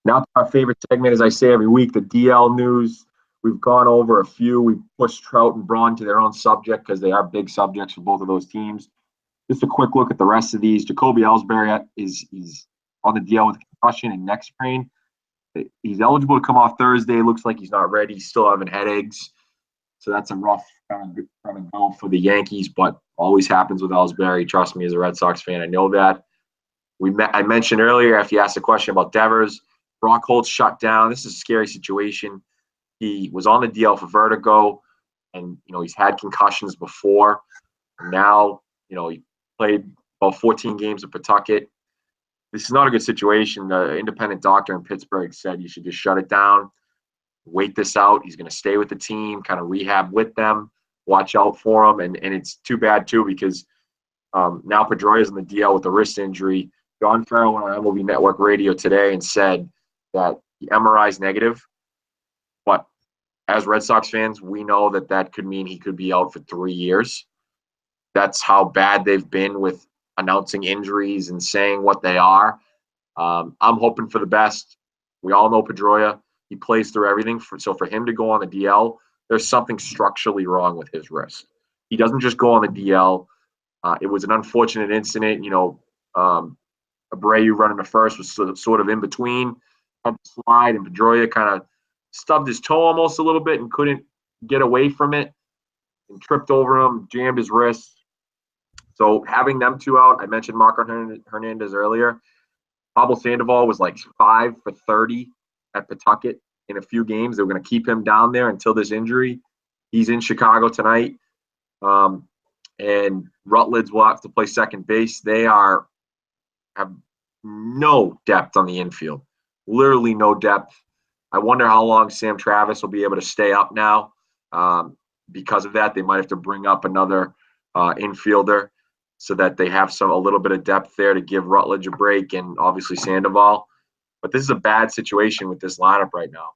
to our favorite segment, as I say every week, the DL news. We've gone over a few. We've pushed Trout and Braun to their own subject because they are big subjects for both of those teams. Just a quick look at the rest of these. Jacoby Ellsbury is on the DL with concussion and neck sprain. He's eligible to come off Thursday. Looks like he's not ready. He's still having headaches. So that's a rough kind of go for the Yankees, but always happens with Ellsbury. Trust me, as a Red Sox fan, I know that. I mentioned earlier, if you asked a question about Devers, Brock Holt's shut down. This is a scary situation. He was on the DL for vertigo, and he's had concussions before. Now, he played about 14 games at Pawtucket. This is not a good situation. The independent doctor in Pittsburgh said you should just shut it down, wait this out. He's going to stay with the team, kind of rehab with them, watch out for him. And it's too bad, too, because now Pedroia's in the DL with a wrist injury. John Farrell went on MLB Network Radio today and said that the MRI is negative. But as Red Sox fans, we know that could mean he could be out for 3 years. That's how bad they've been with announcing injuries and saying what they are. I'm hoping for the best. We all know Pedroia. He plays through everything. So for him to go on the DL, there's something structurally wrong with his wrist. He doesn't just go on the DL. It was an unfortunate incident. Abreu running to first was sort of in between, had to slide, and Pedroia kind of stubbed his toe almost a little bit and couldn't get away from it and tripped over him, jammed his wrist. So having them two out, I mentioned Marco Hernandez earlier. Pablo Sandoval was like 5 for 30 at Pawtucket in a few games. They were going to keep him down there until this injury. He's in Chicago tonight. And Rutledge will have to play second base. They have no depth on the infield, literally no depth. I wonder how long Sam Travis will be able to stay up now. Because of that, they might have to bring up another infielder so that they have a little bit of depth there to give Rutledge a break, and obviously Sandoval. But this is a bad situation with this lineup right now.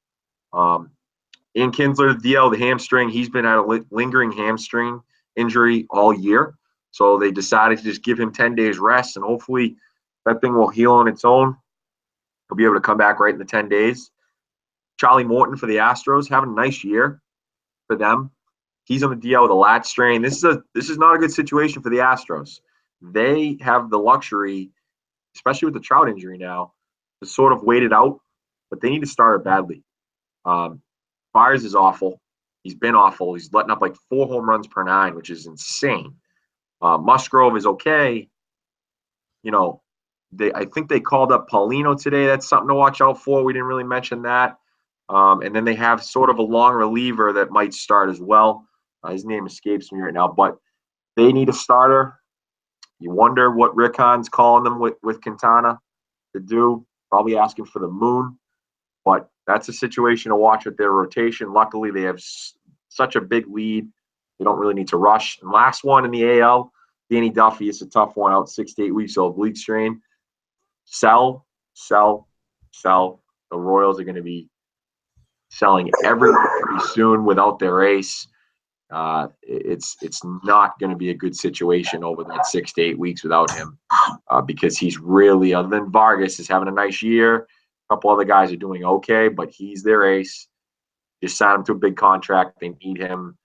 Ian Kinsler, DL, the hamstring. He's been at a lingering hamstring injury all year. So they decided to just give him 10 days rest, and hopefully that thing will heal on its own. He'll be able to come back right in the 10 days. Charlie Morton for the Astros, having a nice year for them. He's on the DL with a lat strain. This is not a good situation for the Astros. They have the luxury, especially with the Trout injury now, to sort of wait it out, but they need to start it badly. Byers is awful. He's been awful. He's letting up like 4 home runs per 9, which is insane. Musgrove is okay. I think they called up Paulino today. That's something to watch out for. We didn't really mention that. And then they have sort of a long reliever that might start as well. His name escapes me right now, but they need a starter. You wonder what Rick Hahn's calling them with Quintana to do. Probably asking for the moon. But that's a situation to watch with their rotation. Luckily, they have such a big lead. They don't really need to rush. And last one in the AL, Danny Duffy. It's a tough one, out 6 to 8 weeks old, oblique strain. Sell. The Royals are going to be selling everyone pretty soon without their ace. It's not going to be a good situation over that 6 to 8 weeks without him, because he's really, other than Vargas is having a nice year, a couple other guys are doing okay, but he's their ace. Just sign him to a big contract. They need him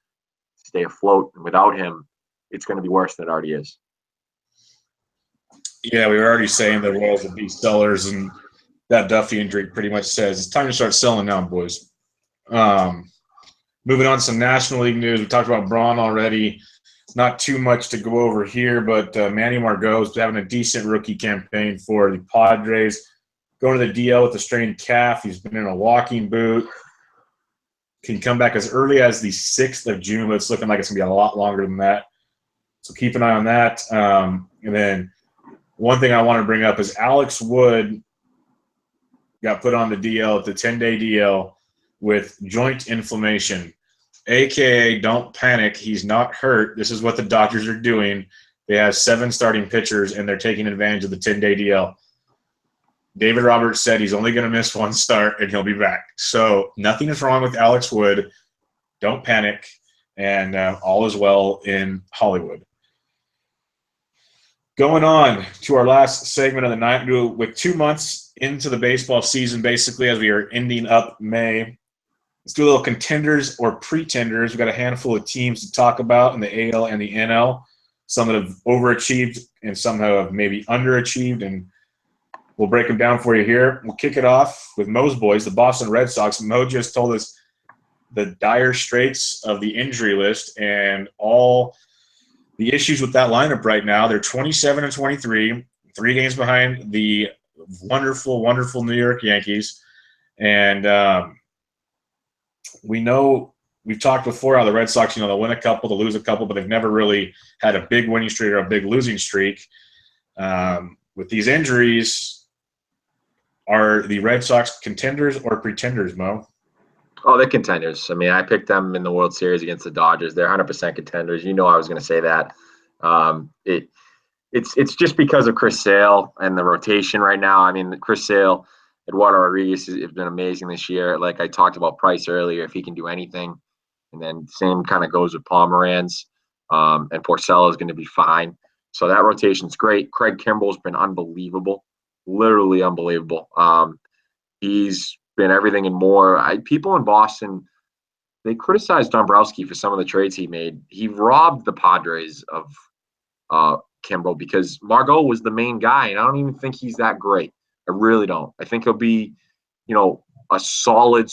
to stay afloat, and without him, it's going to be worse than it already is. Yeah, we were already saying the Royals would be sellers, and that Duffy injury pretty much says it's time to start selling now, boys. Moving on to some National League news. We talked about Braun already. Not too much to go over here, but Manny Margot's having a decent rookie campaign for the Padres. Going to the DL with a strained calf. He's been in a walking boot. Can come back as early as the 6th of June, but it's looking like it's going to be a lot longer than that. So keep an eye on that. And then one thing I want to bring up is Alex Wood got put on the DL, the 10-day DL, with joint inflammation, a.k.a. don't panic. He's not hurt. This is what the doctors are doing. They have 7 starting pitchers, and they're taking advantage of the 10-day DL. David Roberts said he's only going to miss 1 start, and he'll be back. So nothing is wrong with Alex Wood. Don't panic, and all is well in Hollywood. Going on to our last segment of the night, with 2 months into the baseball season, basically, as we are ending up May. Let's do a little contenders or pretenders. We've got a handful of teams to talk about in the AL and the NL. Some that have overachieved and some that have maybe underachieved, and we'll break them down for you here. We'll kick it off with Mo's boys, the Boston Red Sox. Mo just told us the dire straits of the injury list and all the issues with that lineup right now. They're 27 and 23, 3 games behind the wonderful, wonderful New York Yankees. And we know we've talked before how the Red Sox, they'll win a couple, they'll lose a couple, but they've never really had a big winning streak or a big losing streak. With these injuries, are the Red Sox contenders or pretenders, Mo? Oh, they're contenders. I mean, I picked them in the World Series against the Dodgers. They're 100% contenders. You know I was going to say that. It's just because of Chris Sale and the rotation right now. I mean, Chris Sale, Eduardo Rodriguez has been amazing this year. Like I talked about Price earlier, if he can do anything. And then same kind of goes with Pomeranz. And Porcello is going to be fine. So that rotation's great. Craig Kimball's been unbelievable, literally unbelievable. He's been everything and more. People in Boston, they criticized Dombrowski for some of the trades he made. He robbed the Padres of Kimball because Margot was the main guy, and I don't even think he's that great. I really don't. I think he'll be, a solid,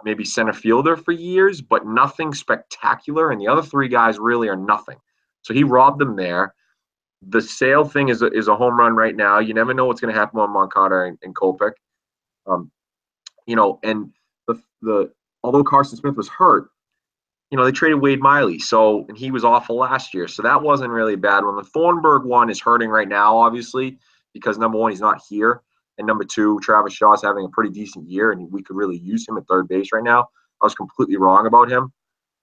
maybe center fielder for years, but nothing spectacular. And the other 3 guys really are nothing. So he robbed them there. The Sale thing is a home run right now. You never know what's going to happen on Moncada and Kopech. And although Carson Smith was hurt, they traded Wade Miley. And he was awful last year. So that wasn't really a bad one. The Thornburg one is hurting right now, obviously, because number 1, he's not here. And number 2, Travis Shaw is having a pretty decent year, and we could really use him at third base right now. I was completely wrong about him.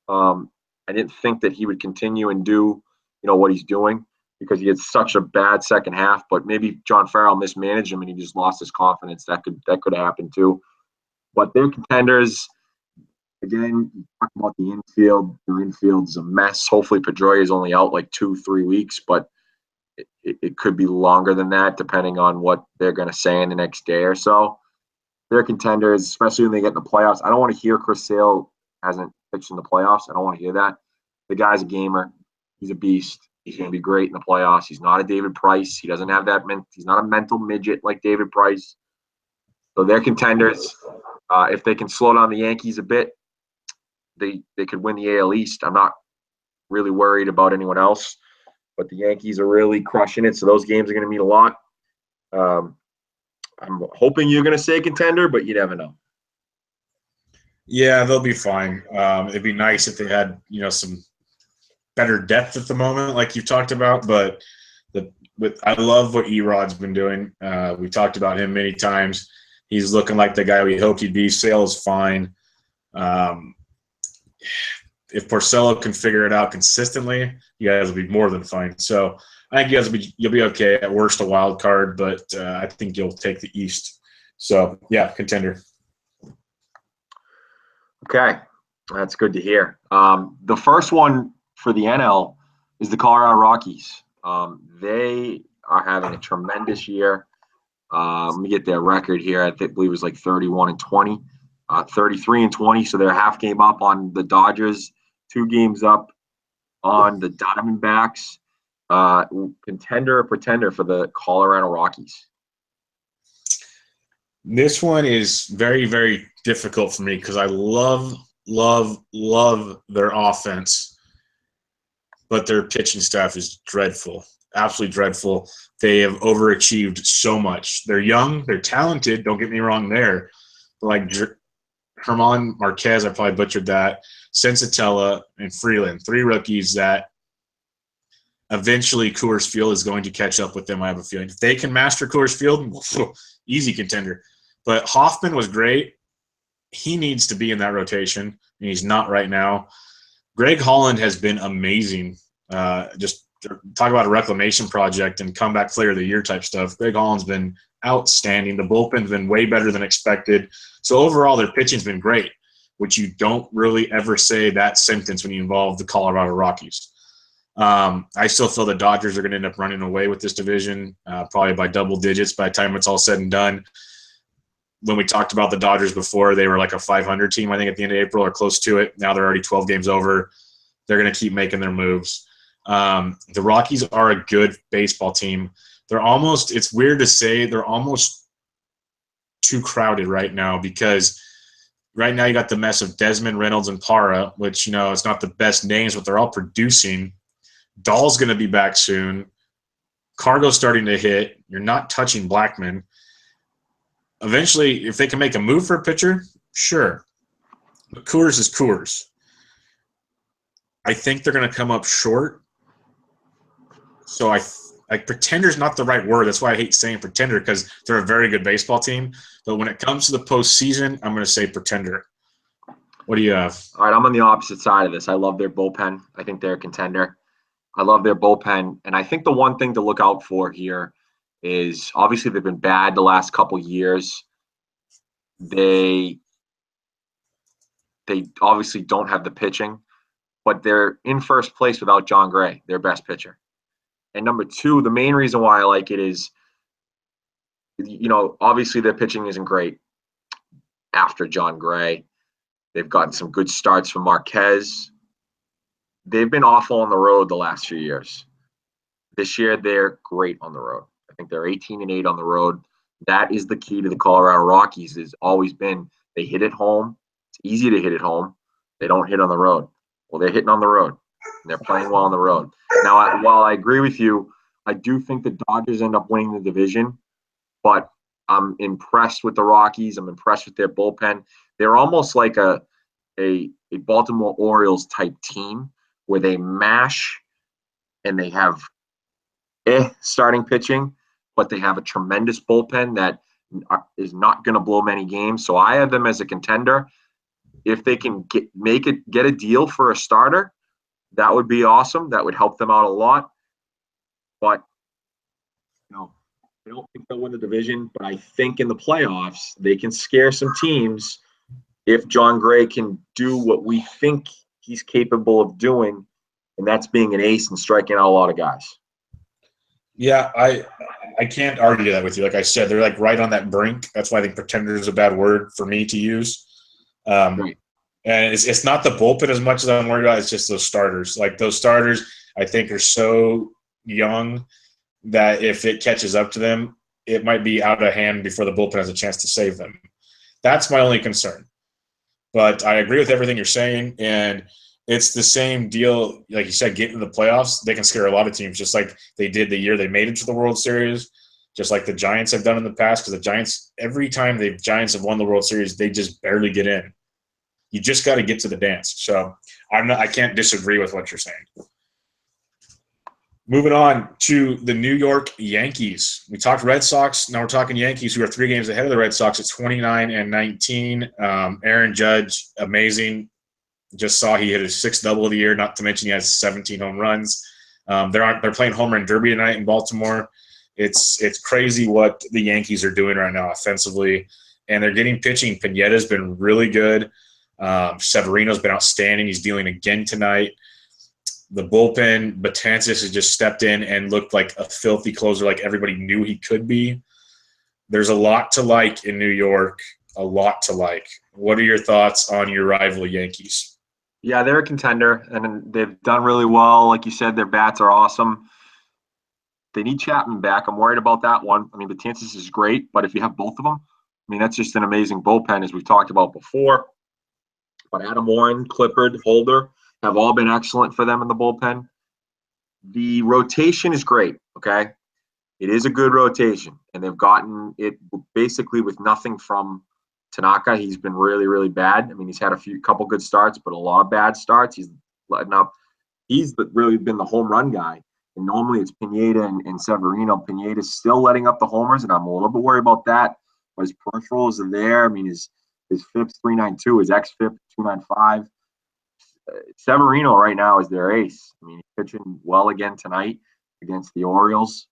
I didn't think that he would continue and do, what he's doing because he had such a bad second half. But maybe John Farrell mismanaged him and he just lost his confidence. That could happen too. But they're contenders. Again, you talk about the infield. Their infield's a mess. Hopefully Pedroia is only out like 2-3 weeks, but it could be longer than that depending on what they're going to say in the next day or so. They're contenders, especially when they get in the playoffs. I don't want to hear Chris Sale hasn't pitched in the playoffs. I don't want to hear that. The guy's a gamer. He's a beast. He's going to be great in the playoffs. He's not a David Price. He doesn't have that he's not a mental midget like David Price. So they're contenders. If they can slow down the Yankees a bit, they could win the AL East. I'm not really worried about anyone else, but the Yankees are really crushing it. So those games are going to mean a lot. I'm hoping you're going to say contender, but you never know. Yeah, they'll be fine. It'd be nice if they had, some better depth at the moment, like you've talked about. But I love what Erod's been doing. We talked about him many times. He's looking like the guy we hoped he'd be. Sale is fine. If Porcello can figure it out consistently, you guys will be more than fine. So I think you'll be okay. At worst, a wild card, but I think you'll take the East. So yeah, contender. Okay, that's good to hear. The first one for the NL is the Colorado Rockies. They are having a tremendous year. Let me get their record here. I believe it was like 31-20, 33-20. So they're a half game up on the Dodgers, 2 games up on the Diamondbacks. Contender or pretender for the Colorado Rockies? This one is very, very difficult for me because I love their offense, but their pitching staff is dreadful, absolutely dreadful. They have overachieved so much. They're young, they're talented, don't get me wrong there. But like Herman Marquez, I probably butchered that, Sensatella, and Freeland, 3 rookies that eventually Coors Field is going to catch up with them, I have a feeling. If they can master Coors Field, easy contender. But Hoffman was great. He needs to be in that rotation, and he's not right now. Greg Holland has been amazing. Just talk about a reclamation project and comeback player of the year type stuff. Greg Holland's been outstanding. The bullpen's been way better than expected. So overall, their pitching's been great, which you don't really ever say that sentence when you involve the Colorado Rockies. I still feel the Dodgers are going to end up running away with this division, probably by double digits by the time it's all said and done. When we talked about the Dodgers before, they were like a 500 team, I think, at the end of April or close to it. Now they're already 12 games over. They're going to keep making their moves. The Rockies are a good baseball team. They're almost – it's weird to say they're almost too crowded right now because right now you got the mess of Desmond, Reynolds, and Parra, which, it's not the best names, but they're all producing. Dahl's going to be back soon. Cargo's starting to hit. You're not touching Blackman. Eventually, if they can make a move for a pitcher, sure. But Coors is Coors. I think they're going to come up short. So pretender's not the right word. That's why I hate saying pretender because they're a very good baseball team. But when it comes to the postseason, I'm going to say pretender. What do you have? All right, I'm on the opposite side of this. I love their bullpen. I think they're a contender. I love their bullpen. And I think the one thing to look out for here is obviously they've been bad the last couple years. They obviously don't have the pitching, but they're in first place without John Gray, their best pitcher. And number 2, the main reason why I like it is, obviously their pitching isn't great after John Gray. They've gotten some good starts from Marquez. They've been awful on the road the last few years. This year, they're great on the road. I think they're 18-8 on the road. That is the key to the Colorado Rockies. Has always been they hit at home. It's easy to hit at home. They don't hit on the road. Well, they're hitting on the road, and they're playing well on the road. Now, while I agree with you, I do think the Dodgers end up winning the division, but I'm impressed with the Rockies. I'm impressed with their bullpen. They're almost like a Baltimore Orioles type team where they mash and they have starting pitching, but they have a tremendous bullpen that is not going to blow many games. So I have them as a contender. If they can get a deal for a starter, that would be awesome. That would help them out a lot. But I don't think they'll win the division, but I think in the playoffs they can scare some teams if John Gray can do what we think he's capable of doing, and that's being an ace and striking out a lot of guys. Yeah, I can't argue that with you. Like I said, they're like right on that brink. That's why I think pretender is a bad word for me to use. Right. And it's not the bullpen as much as I'm worried about. It's just those starters. Like those starters, I think are so young that if it catches up to them, it might be out of hand before the bullpen has a chance to save them. That's my only concern. But I agree with everything you're saying, and it's the same deal. Like you said, getting to the playoffs, they can scare a lot of teams, just like they did the year they made it to the World Series, just like the Giants have done in the past. Because the Giants, every time the Giants have won the World Series, they just barely get in. You just got to get to the dance. So I can't disagree with what you're saying. Moving on to the New York Yankees. We talked Red Sox. Now we're talking Yankees, who are 3 games ahead of the Red Sox at 29-19. Aaron Judge, amazing. Just saw he hit his 6th double of the year, not to mention he has 17 home runs. They're playing home run derby tonight in Baltimore. It's crazy what the Yankees are doing right now offensively, and they're getting pitching. Pineda's been really good. Severino's been outstanding. He's dealing again tonight. The bullpen, Betances has just stepped in and looked like a filthy closer like everybody knew he could be. There's a lot to like in New York, a lot to like. What are your thoughts on your rival Yankees? Yeah, they're a contender, and they've done really well. Like you said, their bats are awesome. They need Chapman back. I'm worried about that one. I mean, Betances is great, but if you have both of them, I mean, that's just an amazing bullpen, as we've talked about before. But Adam Warren, Clippard, Holder have all been excellent for them in the bullpen. The rotation is great, okay? It is a good rotation, and they've gotten it basically with nothing from Tanaka. He's been really, really bad. I mean, he's had couple good starts, but a lot of bad starts. He's letting up. He's really been the home run guy. And normally it's Pineda and Severino. Pineda's still letting up the homers, and I'm a little bit worried about that. But his peripherals are there. I mean, his FIP's 3.92, his xFIP 2.95. Severino right now is their ace. I mean, he's pitching well again tonight against the Orioles.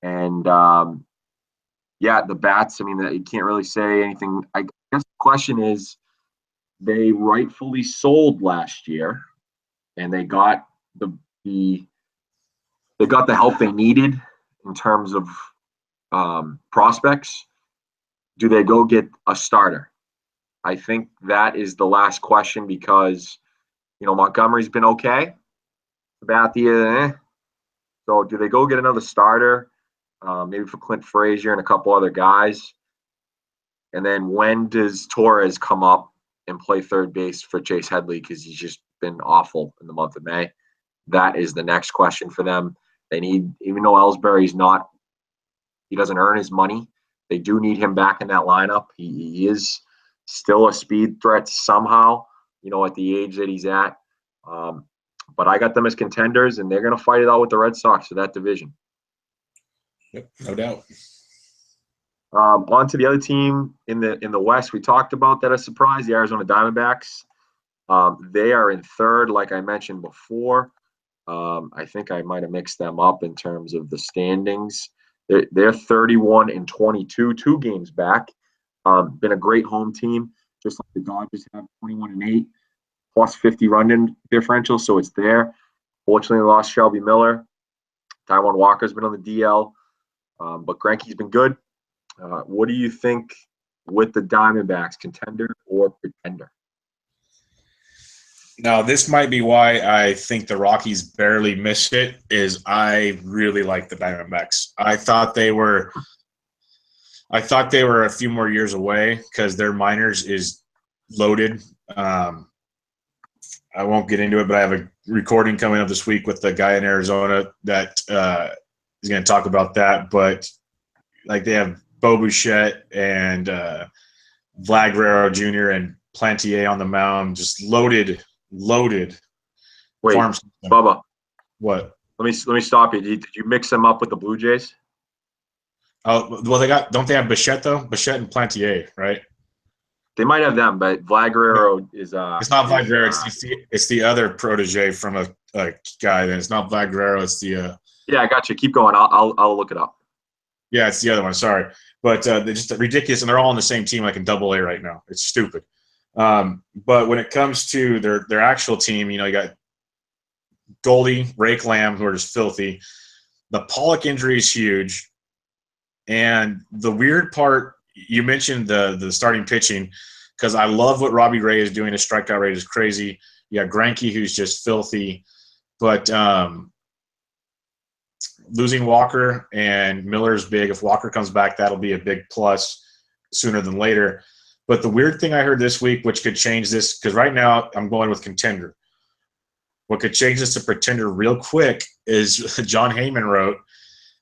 And, yeah, the bats, I mean, you can't really say anything. I guess the question is, they rightfully sold last year, and they got the help they needed in terms of prospects. Do they go get a starter? I think that is the last question because, Montgomery's been okay. Sabathia, So do they go get another starter, maybe for Clint Frazier and a couple other guys? And then when does Torres come up and play third base for Chase Headley because he's just been awful in the month of May? That is the next question for them. They need, even though Ellsbury's he doesn't earn his money, they do need him back in that lineup. He is still a speed threat somehow, at the age that he's at. But I got them as contenders, and they're going to fight it out with the Red Sox for that division. Yep, no doubt. On to the other team in the West. We talked about that as a surprise, the Arizona Diamondbacks. They are in third, like I mentioned before. I think I might have mixed them up in terms of the standings. They're 31-22, 2 games back. Been a great home team, just like the Dodgers have, 21-8, plus 50 run differential, so it's there. Fortunately, they lost Shelby Miller. Taijuan Walker's been on the DL, but Greinke's been good. What do you think with the Diamondbacks, contender or pretender? Now, this might be why I think the Rockies barely missed it, is I really like the Diamondbacks. I thought they were a few more years away because their minors is loaded. I won't get into it, but I have a recording coming up this week with the guy in Arizona that is going to talk about that. But like they have Bo Bichette and Vlad Guerrero Jr. and Plantier on the mound, just loaded. Wait, farm system. Bubba. What? Let me stop you. Did you mix them up with the Blue Jays? Oh, well, don't they have Bichette though? Bichette and Plantier, right? They might have them, but Vlad Guerrero is it's not Vlad Guerrero. It's the other protege from a guy. Then it's not Vlad Guerrero. It's the yeah, I got you. Keep going. I'll look it up. Yeah, it's the other one. Sorry, but they're just ridiculous, and they're all on the same team, like in Double-A right now. It's stupid. But when it comes to their actual team, you got Goldie, Rake Lamb, who are just filthy. The Pollock injury is huge, and the weird part, you mentioned the starting pitching, because I love what Robbie Ray is doing. His strikeout rate is crazy. You got Greinke, who's just filthy, but losing Walker and Miller is big. If Walker comes back, that'll be a big plus sooner than later. But the weird thing I heard this week, which could change this, because right now I'm going with contender. What could change this to pretender real quick is John Heyman wrote,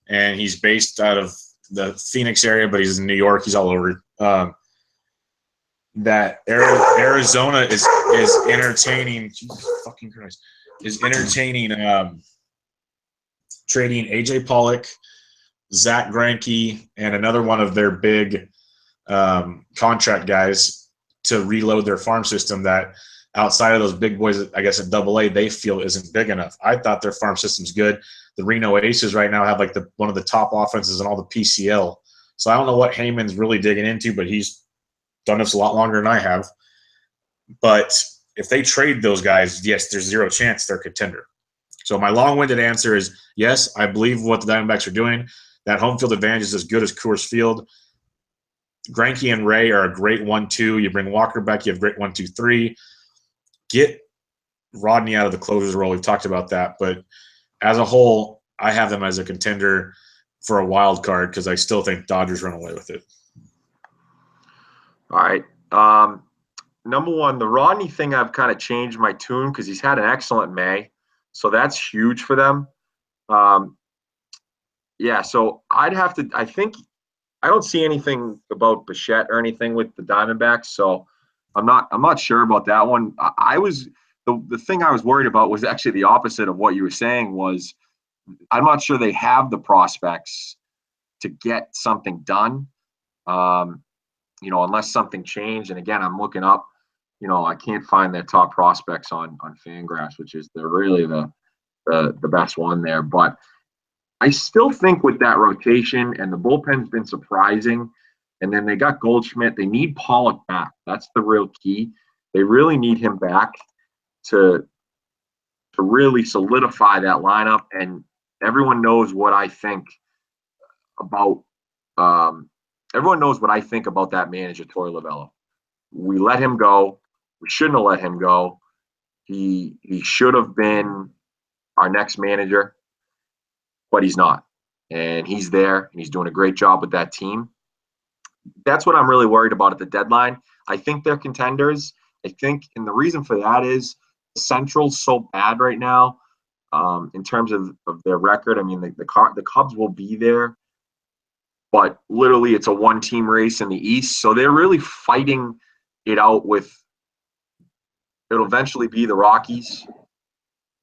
and he's based out of the Phoenix area, but he's in New York. He's all over. That Arizona is entertaining. Jesus fucking Christ, is entertaining trading AJ Pollock, Zach Greinke, and another one of their big contract guys to reload their farm system that outside of those big boys, I guess at Double-A, they feel isn't big enough. I thought their farm system's good. The Reno Aces right now have like one of the top offenses in all the PCL. So I don't know what Heyman's really digging into, but he's done this a lot longer than I have. But if they trade those guys, yes, there's zero chance they're a contender. So my long-winded answer is yes, I believe what the Diamondbacks are doing. That home field advantage is as good as Coors Field. Greinke and Ray are a great 1-2. You bring Walker back, you have great 1-2-3. Get Rodney out of the closer's role. We've talked about that. But as a whole, I have them as a contender for a wild card because I still think Dodgers run away with it. All right. Number one, the Rodney thing, I've kind of changed my tune because he's had an excellent May. So that's huge for them. Yeah, so I'd have to – I think I don't see anything about Bichette or anything with the Diamondbacks, so I'm not sure about that one. I was the thing I was worried about was actually the opposite of what you were saying. Was I'm not sure they have the prospects to get something done, unless something changed. And again, I'm looking up. I can't find their top prospects on Fangraphs, which is really the best one there. But I still think with that rotation, and the bullpen's been surprising, and then they got Goldschmidt. They need Pollock back. That's the real key. They really need him back to really solidify that lineup. And everyone knows what I think about that manager, Torey Lovullo. We let him go. We shouldn't have let him go. He should have been our next manager, but he's not. And he's there, and he's doing a great job with that team. That's what I'm really worried about at the deadline. I think they're contenders. And the reason for that is Central's so bad right now in terms of their record. I mean, the Cubs will be there, but literally it's a one-team race in the East. So they're really fighting it out with – it'll eventually be the Rockies.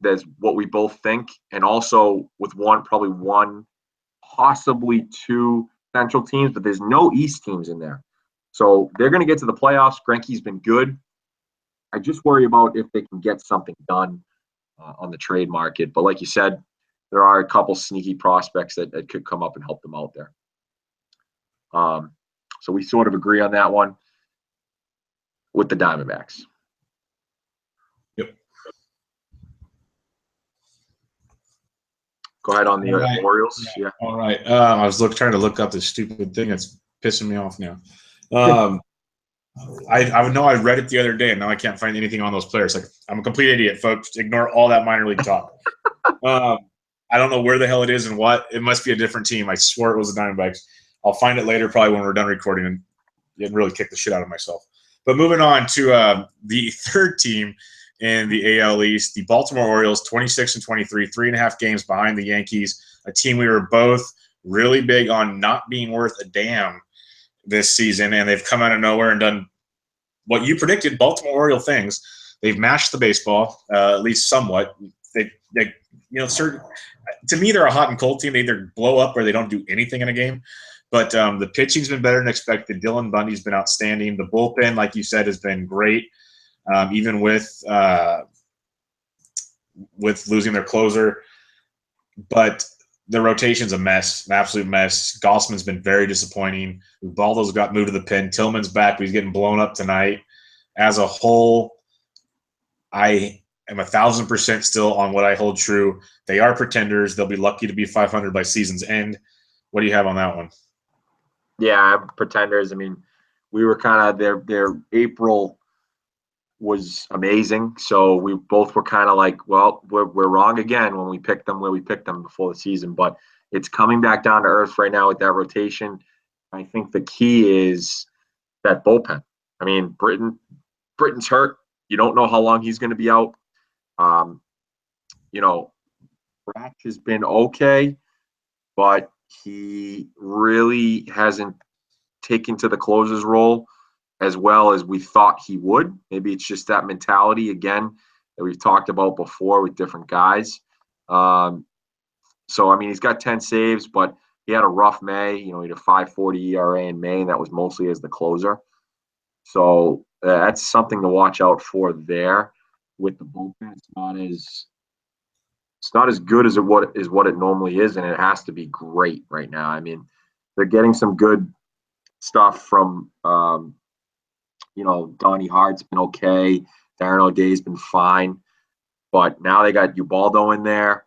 That's what we both think. And also with probably one, possibly two Central teams, but there's no East teams in there. So they're going to get to the playoffs. Greinke's been good. I just worry about if they can get something done on the trade market. But like you said, there are a couple sneaky prospects that could come up and help them out there. So we sort of agree on that one with the Diamondbacks. Yep. Go ahead on the Orioles. Yeah. All right. I was trying to look up this stupid thing that's pissing me off now. I know I read it the other day, and now I can't find anything on those players. Like, I'm a complete idiot, folks. Ignore all that minor league talk. I don't know where the hell it is and what. It must be a different team. I swore it was the Diamondbacks. I'll find it later, probably when we're done recording, and really kick the shit out of myself. But moving on to the third team in the AL East, the Baltimore Orioles, 26-23, 3.5 games behind the Yankees, a team we were both really big on not being worth a damn this season, and they've come out of nowhere and done what you predicted, Baltimore Oriole things. They've mashed the baseball, at least somewhat. To me, they're a hot and cold team. They either blow up or they don't do anything in a game. But the pitching's been better than expected. Dylan Bundy's been outstanding. The bullpen, like you said, has been great, even with losing their closer. But the rotation's a mess, an absolute mess. Gossman's been very disappointing. Ubaldo's got moved to the pen. Tillman's back, but he's getting blown up tonight. As a whole, I am 1,000% still on what I hold true. They are pretenders. They'll be lucky to be 500 by season's end. What do you have on that one? Yeah, pretenders. I mean, we were kind of their April was amazing. So we both were kind of like, well, we're wrong again when we picked them where we picked them before the season. But it's coming back down to earth right now with that rotation. I think the key is that bullpen. I mean, Britton's hurt. You don't know how long he's going to be out. Brack has been okay, but he really hasn't taken to the closer's role as well as we thought he would. Maybe it's just that mentality, again, that we've talked about before with different guys. So, I mean, he's got 10 saves, but he had a rough May. He had a 5.40 ERA in May, and that was mostly as the closer. So that's something to watch out for there with the bullpen. It's not as good as what it normally is, and it has to be great right now. I mean, they're getting some good stuff from Donnie Hart's been okay. Darren O'Day's been fine. But now they got Ubaldo in there.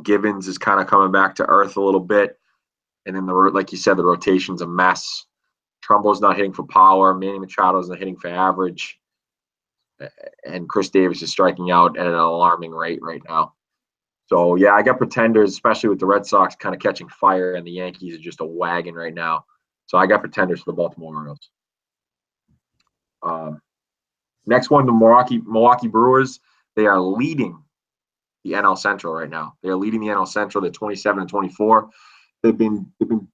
Givens is kind of coming back to earth a little bit. And then, like you said, the rotation's a mess. Trumbo's not hitting for power. Manny Machado's not hitting for average. And Chris Davis is striking out at an alarming rate right now. So, yeah, I got pretenders, especially with the Red Sox kind of catching fire, and the Yankees are just a wagon right now. So I got pretenders for the Baltimore Orioles. Next one, the Milwaukee Brewers. They are leading the NL Central right now. They are leading the NL Central. They're 27-24. They've been good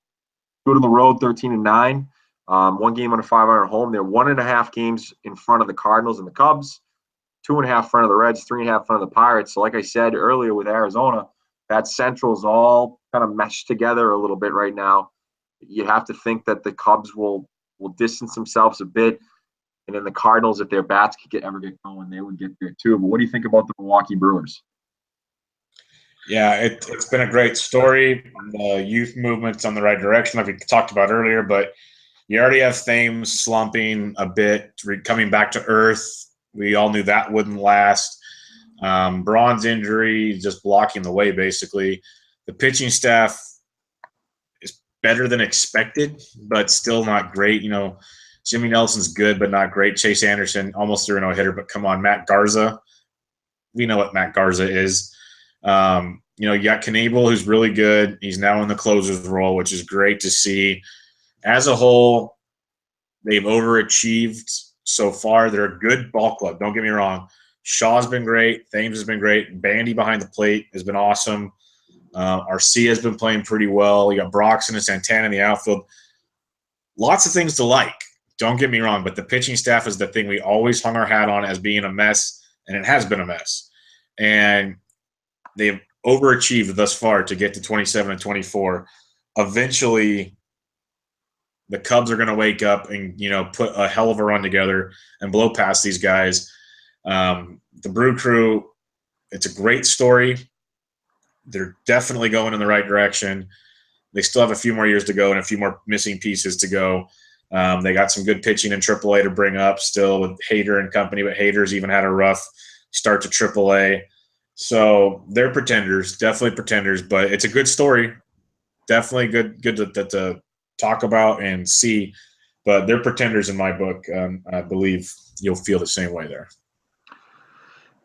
on the road, 13-9. One game under 500 at home. They're 1.5 games in front of the Cardinals and the Cubs, 2.5 in front of the Reds, 3.5 in front of the Pirates. So, like I said earlier with Arizona, that Central's all kind of meshed together a little bit right now. You have to think that the Cubs will distance themselves a bit. And then the Cardinals, if their bats could ever get going, they would get there too. But what do you think about the Milwaukee Brewers? Yeah, it's been a great story. The youth movement's on the right direction, like we talked about earlier, but you already have Thames slumping a bit, coming back to earth. We all knew that wouldn't last. Braun's injury just blocking the way, basically. The pitching staff is better than expected, but still not great. Jimmy Nelson's good, but not great. Chase Anderson almost threw a no-hitter, but come on, Matt Garza. We know what Matt Garza is. You got Knebel, who's really good. He's now in the closer's role, which is great to see. As a whole, they've overachieved so far. They're a good ball club. Don't get me wrong. Shaw's been great. Thames has been great. Bandy behind the plate has been awesome. Arcia has been playing pretty well. You got Broxton and Santana in the outfield. Lots of things to like. Don't get me wrong, but the pitching staff is the thing we always hung our hat on as being a mess, and it has been a mess. And they've overachieved thus far to get to 27-24. Eventually, the Cubs are going to wake up and, put a hell of a run together and blow past these guys. The Brew Crew, it's a great story. They're definitely going in the right direction. They still have a few more years to go and a few more missing pieces to go. They got some good pitching in AAA to bring up still with Hader and company, but Hader's even had a rough start to AAA. So they're pretenders, definitely pretenders, but it's a good story. Definitely good to talk about and see. But they're pretenders in my book. I believe you'll feel the same way there.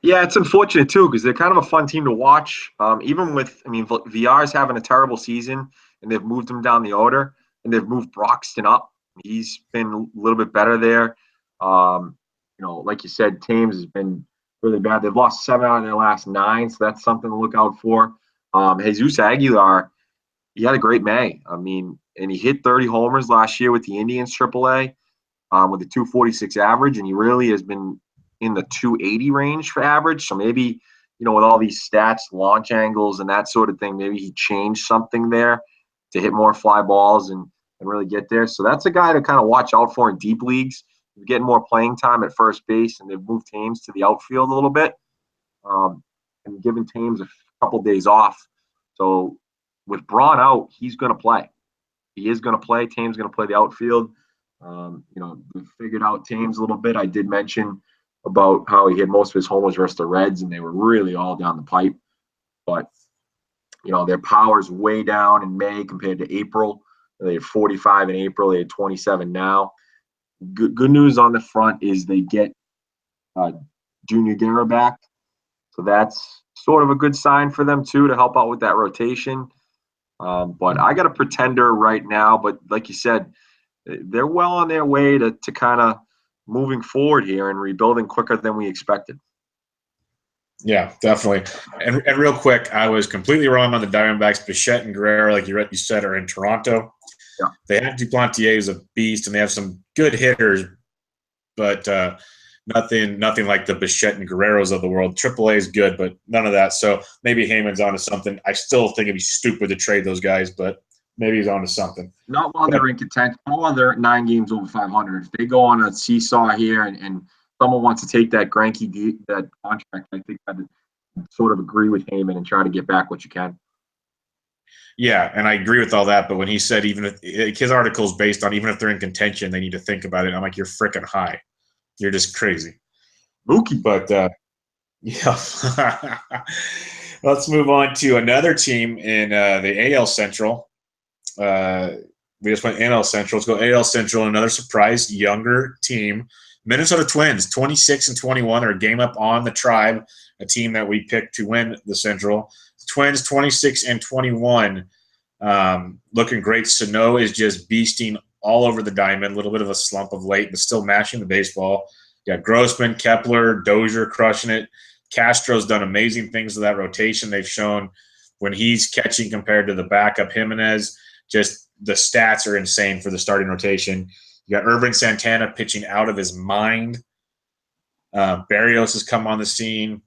Yeah, it's unfortunate too because they're kind of a fun team to watch. VR's having a terrible season, and they've moved him down the order, and they've moved Broxton up. He's been a little bit better there. Like you said, Thames has been really bad. They've lost 7 out of their last 9, so that's something to look out for. Jesus Aguilar, he had a great May. And he hit 30 homers last year with the Indians AAA with a 246 average, and he really has been in the 280 range for average. So maybe, with all these stats, launch angles, and that sort of thing, maybe he changed something there to hit more fly balls and really get there. So that's a guy to kind of watch out for in deep leagues. He's getting more playing time at first base, and they've moved Thames to the outfield a little bit and given Thames a couple days off. So with Braun out, he's going to play. He is going to play. Thames going to play the outfield. We figured out Thames a little bit. I did mention about how he had most of his homers versus the Reds, and they were really all down the pipe. But, their power's way down in May compared to April. They had 45 in April. They had 27 now. Good news on the front is they get Junior Guerra back. So that's sort of a good sign for them, too, to help out with that rotation. But I got a pretender right now. But like you said, they're well on their way to kind of moving forward here and rebuilding quicker than we expected. Yeah, definitely. And real quick, I was completely wrong on the Diamondbacks. Bichette and Guerrero, like you said, are in Toronto. Yeah. They have Duplantier as a beast, and they have some good hitters, but nothing like the Bichette and Guerreros of the world. AAA is good, but none of that. So maybe Heyman's onto something. I still think it'd be stupid to trade those guys, but maybe he's onto something. Not while they're in contention. Not while they're 9 games over 500. If they go on a seesaw here and someone wants to take that Greinke that contract, I think I'd sort of agree with Heyman and try to get back what you can. Yeah, and I agree with all that. But when he said even if his article is based on even if they're in contention, they need to think about it. I'm like, you're freaking high. You're just crazy. Mookie. But yeah, let's move on to another team in the AL Central. We just went NL Central. Let's go AL Central. Another surprise, younger team. Minnesota Twins, 26-21, are a game up on the Tribe, a team that we picked to win the Central. Twins, 26-21, looking great. Sano is just beasting all over the diamond. A little bit of a slump of late, but still mashing the baseball. You got Grossman, Kepler, Dozier crushing it. Castro's done amazing things with that rotation. They've shown when he's catching compared to the backup Jimenez, just the stats are insane for the starting rotation. You got Irvin Santana pitching out of his mind. Barrios has come on the scene.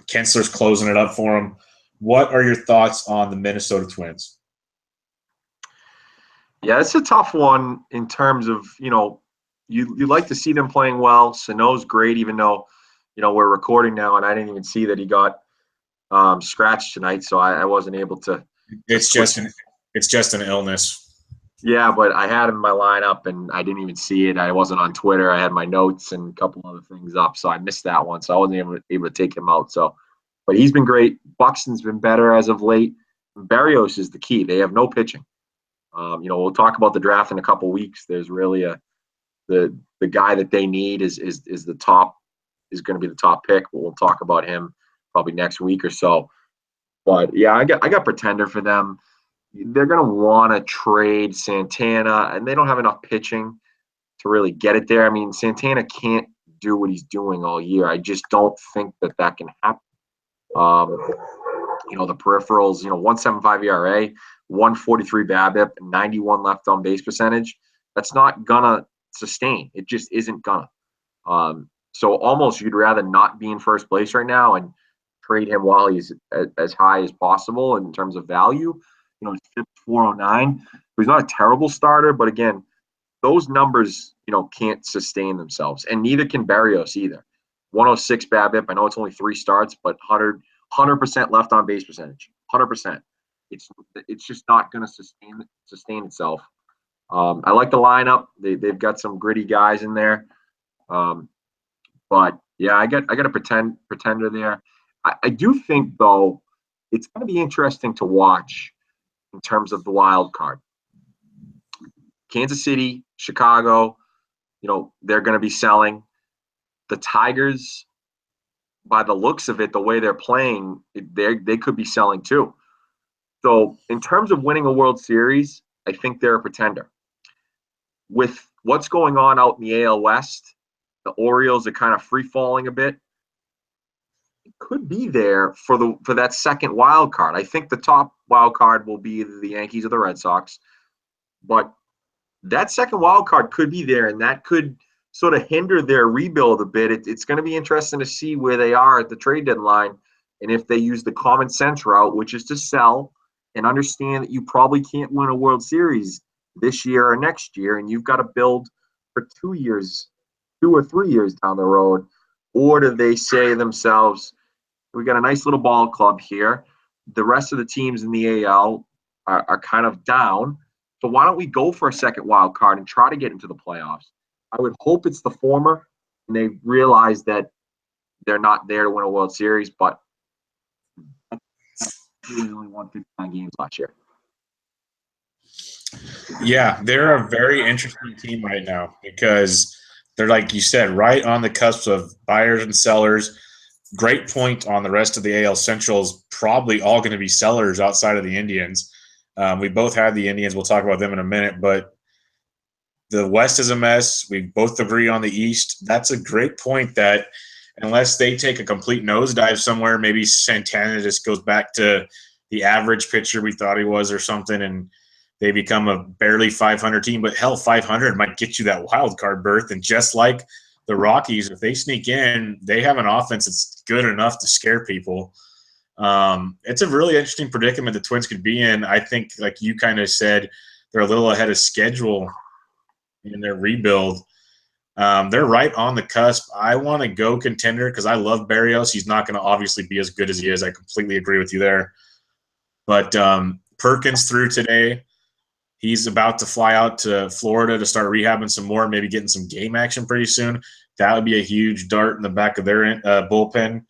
Kensler's closing it up for him. What are your thoughts on the Minnesota Twins? Yeah, it's a tough one in terms of, you like to see them playing well. Sano's great, even though, we're recording now, and I didn't even see that he got scratched tonight, so I wasn't able to. It's just an illness. Yeah, but I had him in my lineup, and I didn't even see it. I wasn't on Twitter. I had my notes and a couple other things up, so I missed that one. So I wasn't able to take him out. So, but he's been great. Buxton's been better as of late. Barrios is the key. They have no pitching. We'll talk about the draft in a couple weeks. There's really the guy that they need is the top, is going to be the top pick. But we'll talk about him probably next week or so. But yeah, I got Pretender for them. They're going to want to trade Santana, and they don't have enough pitching to really get it there. I mean, Santana can't do what he's doing all year. I just don't think that can happen. The peripherals, 1.75 ERA, 143 BABIP, 91 left on base percentage. That's not going to sustain. It just isn't going to. So almost you'd rather not be in first place right now and trade him while he's as high as possible in terms of value. It's 409. He's not a terrible starter, but again, those numbers, can't sustain themselves, and neither can Barrios either. 106 BABIP. I know it's only 3 starts, but 100% left on base percentage. 100%. It's just not going to sustain itself. I like the lineup. They've got some gritty guys in there, but yeah, I got a pretender there. I do think though it's going to be interesting to watch in terms of the wild card. Kansas City, Chicago, they're going to be selling. The Tigers, by the looks of it, the way they're playing, they could be selling too. So in terms of winning a World Series, I think they're a pretender. With what's going on out in the AL West, the Orioles are kind of free-falling a bit. It could be there for that second wild card. I think the top wild card will be either the Yankees or the Red Sox, but that second wild card could be there, and that could sort of hinder their rebuild a bit. It's going to be interesting to see where they are at the trade deadline, and if they use the common sense route, which is to sell and understand that you probably can't win a World Series this year or next year, and you've got to build for 2 years, 2 or 3 years down the road. Or do they say to themselves, we got a nice little ball club here. The rest of the teams in the AL are kind of down. So why don't we go for a second wild card and try to get into the playoffs? I would hope it's the former, and they realize that they're not there to win a World Series, but they only won 59 games last year. Yeah, they're a very interesting team right now because they're, like you said, right on the cusp of buyers and sellers. Great point on the rest of the AL Central's probably all going to be sellers outside of the Indians. We both had the Indians. We'll talk about them in a minute, but the West is a mess. We both agree on the East. That's a great point that unless they take a complete nosedive somewhere, maybe Santana just goes back to the average pitcher we thought he was or something, and they become a barely 500 team. But hell, 500 might get you that wild card berth. And just like the Rockies, if they sneak in, they have an offense that's good enough to scare people. It's a really interesting predicament the Twins could be in. I think, like you kind of said, they're a little ahead of schedule in their rebuild. They're right on the cusp. I want to go contender because I love Barrios. He's not going to obviously be as good as he is. I completely agree with you there. But Perkins threw today. He's about to fly out to Florida to start rehabbing some more, maybe getting some game action pretty soon. That would be a huge dart in the back of their bullpen.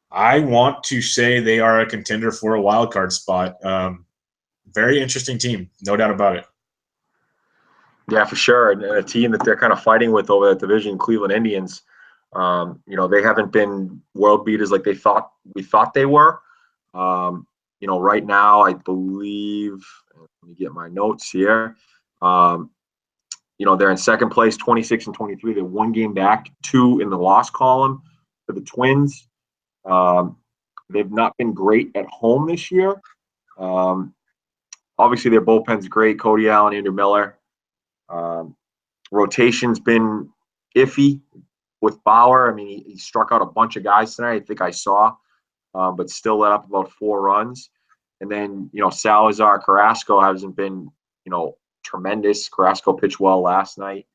I want to say they are a contender for a wild card spot. Very interesting team, no doubt about it. Yeah, for sure. And a team that they're kind of fighting with over that division, Cleveland Indians. They haven't been world beaters like we thought they were. Right now, I believe, let me get my notes here. They're in second place, 26 and 23. They're one game back, 2 in the loss column for the Twins. They've not been great at home this year. Obviously, their bullpen's great. Cody Allen, Andrew Miller. Rotation's been iffy with Bauer. I mean, he struck out a bunch of guys tonight. I think I saw, but still let up about 4 runs. And then, Salazar, Carrasco hasn't been, tremendous. Carrasco pitched well last night.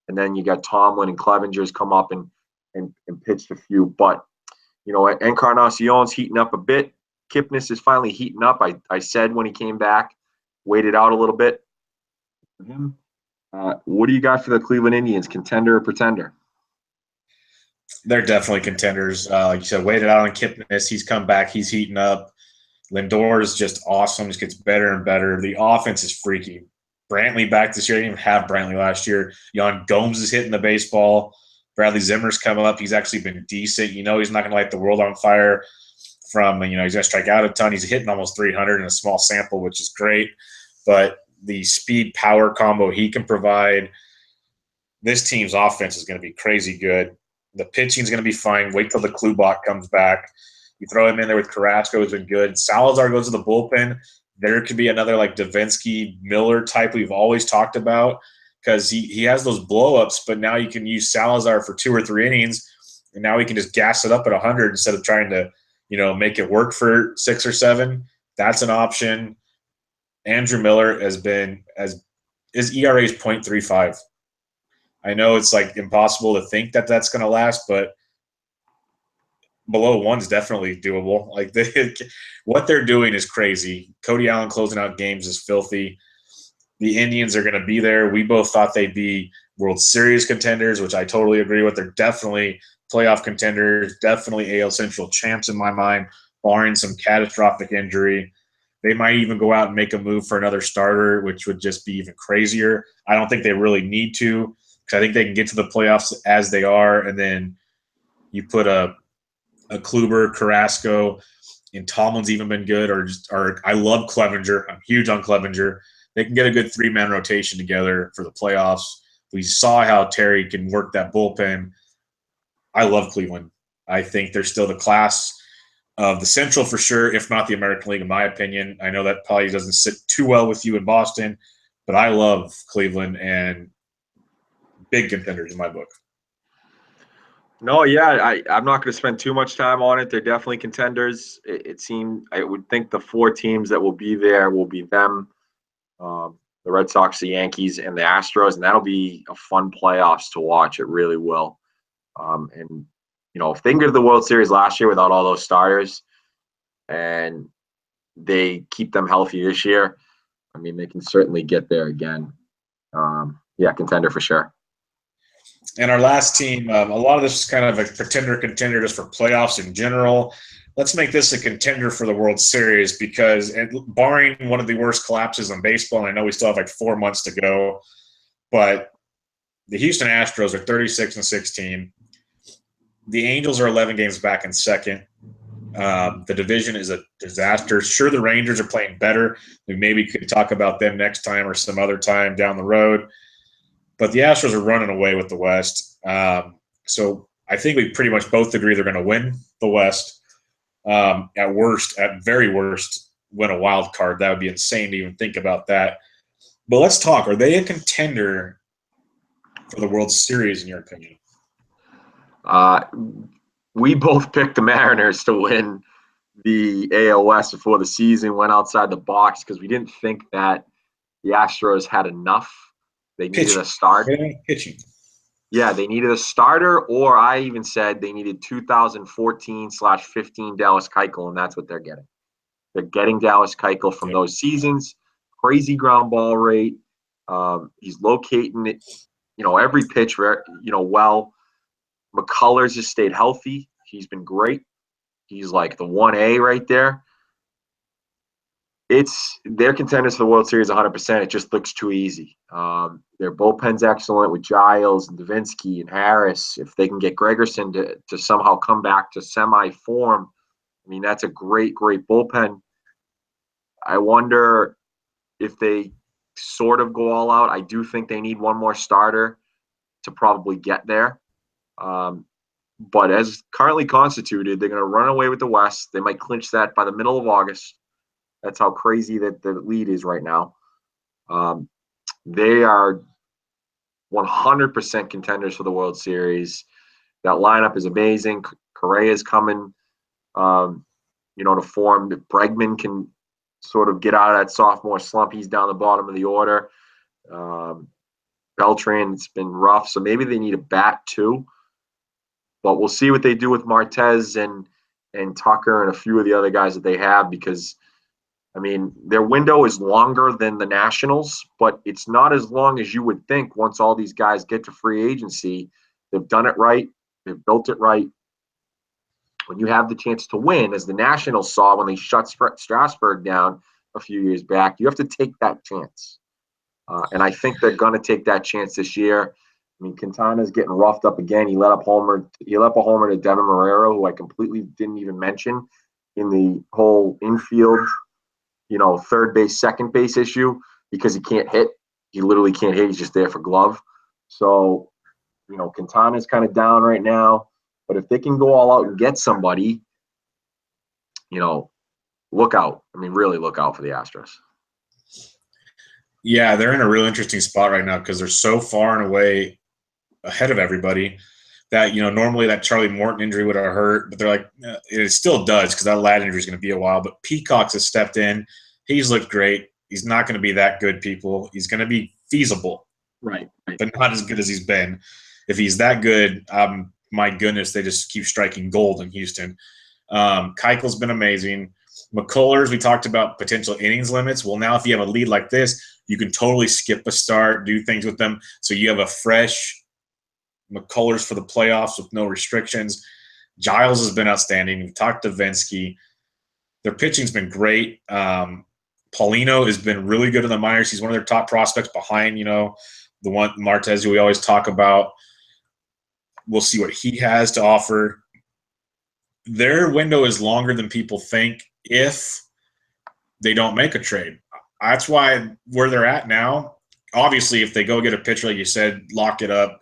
And then you got Tomlin and Clevenger's come up and pitched a few. But, Encarnacion's heating up a bit. Kipnis is finally heating up. I said when he came back, waited out a little bit for him. What do you got for the Cleveland Indians, contender or pretender? They're definitely contenders. Like you said, waited out on Kipnis. He's come back. He's heating up. Lindor is just awesome. Just gets better and better. The offense is freaky. Brantley back this year. I didn't even have Brantley last year. Yan Gomes is hitting the baseball. Bradley Zimmer's coming up. He's actually been decent. He's not going to light the world on fire from, he's going to strike out a ton. He's hitting almost 300 in a small sample, which is great. But the speed power combo he can provide, this team's offense is going to be crazy good. The pitching is going to be fine. Wait till the Klubak comes back. You throw him in there with Carrasco, who's been good. Salazar goes to the bullpen. There could be another like Davinsky, Miller type we've always talked about because he has those blow-ups, but now you can use Salazar for 2 or 3 innings, and now he can just gas it up at 100 instead of trying to, make it work for 6 or 7. That's an option. Andrew Miller has been his ERA is 0.35. I know it's like impossible to think that that's going to last, but below 1 is definitely doable. Like what they're doing is crazy. Cody Allen closing out games is filthy. The Indians are going to be there. We both thought they'd be World Series contenders, which I totally agree with. They're definitely playoff contenders, definitely AL Central champs in my mind, barring some catastrophic injury. They might even go out and make a move for another starter, which would just be even crazier. I don't think they really need to because I think they can get to the playoffs as they are, and then you put a Kluber, Carrasco, and Tomlin's even been good. Or I love Clevenger. I'm huge on Clevenger. They can get a good 3-man rotation together for the playoffs. We saw how Terry can work that bullpen. I love Cleveland. I think they're still the class of the Central for sure, if not the American League, in my opinion. I know that probably doesn't sit too well with you in Boston, but I love Cleveland and big contenders in my book. No, yeah, I'm not going to spend too much time on it. They're definitely contenders. I would think the 4 teams that will be there will be them, the Red Sox, the Yankees, and the Astros, and that'll be a fun playoffs to watch. It really will. If they can get to the World Series last year without all those starters, and they keep them healthy this year, I mean, they can certainly get there again. Contender for sure. And our last team, a lot of this is kind of a contender just for playoffs in general. Let's make this a contender for the World Series because barring one of the worst collapses in baseball, and I know we still have like 4 months to go, but the Houston Astros are 36-16. The Angels are 11 games back in second. The division is a disaster. Sure, the Rangers are playing better. We maybe could talk about them next time or some other time down the road. But the Astros are running away with the West. So I think we pretty much both agree they're going to win the West. At very worst, win a wild card. That would be insane to even think about that. But let's talk. Are they a contender for the World Series, in your opinion? We both picked the Mariners to win the AL West before the season, went outside the box because we didn't think that the Astros had enough. They needed a starter. Pitching. Yeah, they needed a starter, or I even said they needed 2014/15 Dallas Keuchel, and that's what they're getting. They're getting Dallas Keuchel from those seasons. Crazy ground ball rate. He's locating it, every pitch, well. McCullers has stayed healthy. He's been great. He's like the 1A right there. They're contenders for the World Series 100%. It just looks too easy. Their bullpen's excellent with Giles and Davinsky and Harris. If they can get Gregerson to somehow come back to semi-form, I mean, that's a great, great bullpen. I wonder if they sort of go all out. I do think they need one more starter to probably get there. But as currently constituted, they're going to run away with the West. They might clinch that by the middle of August. That's how crazy that the lead is right now. They are 100% contenders for the World Series. That lineup is amazing. Correa's coming, to form. If Bregman can sort of get out of that sophomore slump, he's down the bottom of the order. Beltran, it's been rough, so maybe they need a bat too. But we'll see what they do with Martez and Tucker and a few of the other guys that they have, because I mean, their window is longer than the Nationals, but it's not as long as you would think once all these guys get to free agency. They've done it right. They've built it right. When you have the chance to win, as the Nationals saw when they shut Strasburg down a few years back, you have to take that chance. And I think they're going to take that chance this year. I mean, Quintana's getting roughed up again. He let up a homer to Devin Marrero, who I completely didn't even mention in the whole infield, third base, second base issue, because he can't hit. He literally can't hit. He's just there for glove. So, Quintana's kind of down right now. But if they can go all out and get somebody, look out. I mean, really look out for the Astros. Yeah, they're in a real interesting spot right now because they're so far and away ahead of everybody that, normally that Charlie Morton injury would have hurt, but they're like, it still does because that lat injury is going to be a while. But Peacocks has stepped in. He's looked great. He's not going to be that good, people. He's going to be feasible. Right. But not as good as he's been. If he's that good, my goodness, they just keep striking gold in Houston. Keuchel's been amazing. McCullers, we talked about potential innings limits. Well, now if you have a lead like this, you can totally skip a start, do things with them. So you have a fresh McCullers for the playoffs with no restrictions. Giles has been outstanding. We've talked to Davinsky. Their pitching's been great. Paulino has been really good in the minors. He's one of their top prospects behind, the one Martez who we always talk about. We'll see what he has to offer. Their window is longer than people think if they don't make a trade. That's why where they're at now, obviously if they go get a pitcher, like you said, lock it up.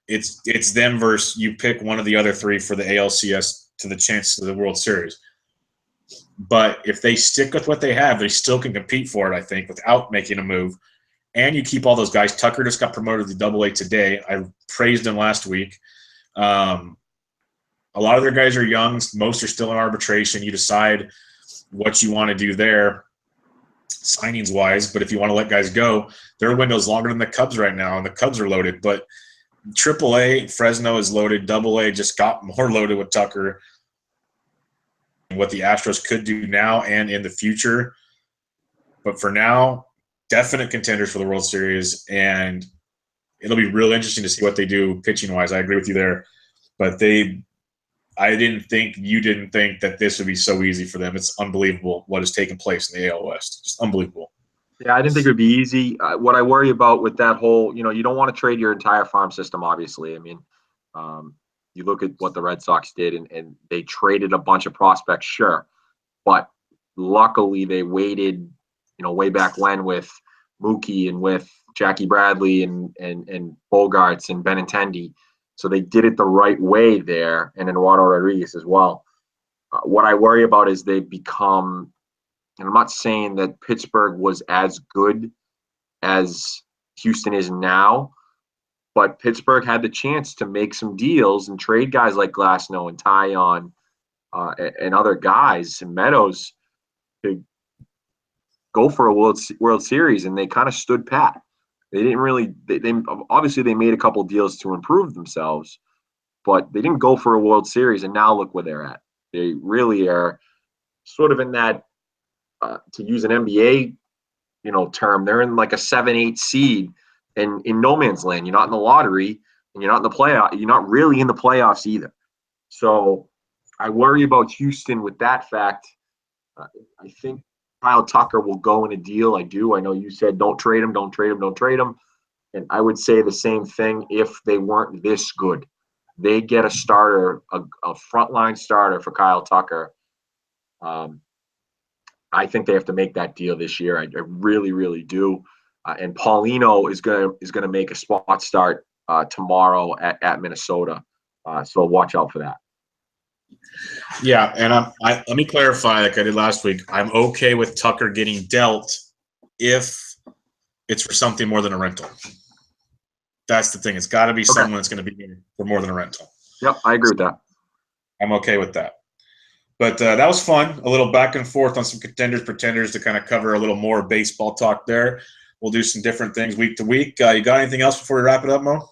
It's them versus you pick one of the other three for the ALCS to the chance of the World Series. But if they stick with what they have, they still can compete for it, I think, without making a move. And you keep all those guys. Tucker just got promoted to Double-A today. I praised him last week. A lot of their guys are young. Most are still in arbitration. You decide what you want to do there, signings-wise. But if you want to let guys go, their window's longer than the Cubs right now, and the Cubs are loaded. But Triple-A, Fresno is loaded. Double-A just got more loaded with Tucker. What the Astros could do now and in the future. But for now, definite contenders for the World Series, and it'll be real interesting to see what they do pitching-wise. I agree with you there. But I didn't think, you didn't think that this would be so easy for them. It's unbelievable what has taken place in the AL West. Just unbelievable. Yeah, I didn't think it would be easy. What I worry about with that whole, you don't want to trade your entire farm system, obviously. I mean, you look at what the Red Sox did, and they traded a bunch of prospects, sure. But luckily they waited, way back when with Mookie and with Jackie Bradley and Bogarts and Benintendi. So they did it the right way there, and Eduardo Rodriguez as well. What I worry about is they've become, and I'm not saying that Pittsburgh was as good as Houston is now, but Pittsburgh had the chance to make some deals and trade guys like Glasnow and Tyon and other guys and Meadows to go for a World Series, and they kind of stood pat. They didn't really. They obviously they made a couple deals to improve themselves, but they didn't go for a World Series. And now look where they're at. They really are sort of in that to use an NBA, term, they're in like a 7-8 seed and in no man's land. You're not in the lottery and you're not in the playoff. You're not really in the playoffs either. So I worry about Houston with that fact. I think Kyle Tucker will go in a deal. I do. I know you said don't trade him, don't trade him, don't trade him. And I would say the same thing if they weren't this good. They get a starter, a frontline starter for Kyle Tucker. I think they have to make that deal this year. I really, really do. And Paulino is gonna make a spot start tomorrow at Minnesota. So watch out for that. Yeah, and let me clarify, like I did last week. I'm okay with Tucker getting dealt if it's for something more than a rental. That's the thing. It's got to be someone that's going to be here for more than a rental. Yep, I agree with that. I'm okay with that. But that was fun. A little back and forth on some contenders, pretenders to kind of cover a little more baseball talk there. We'll do some different things week to week. You got anything else before we wrap it up, Mo?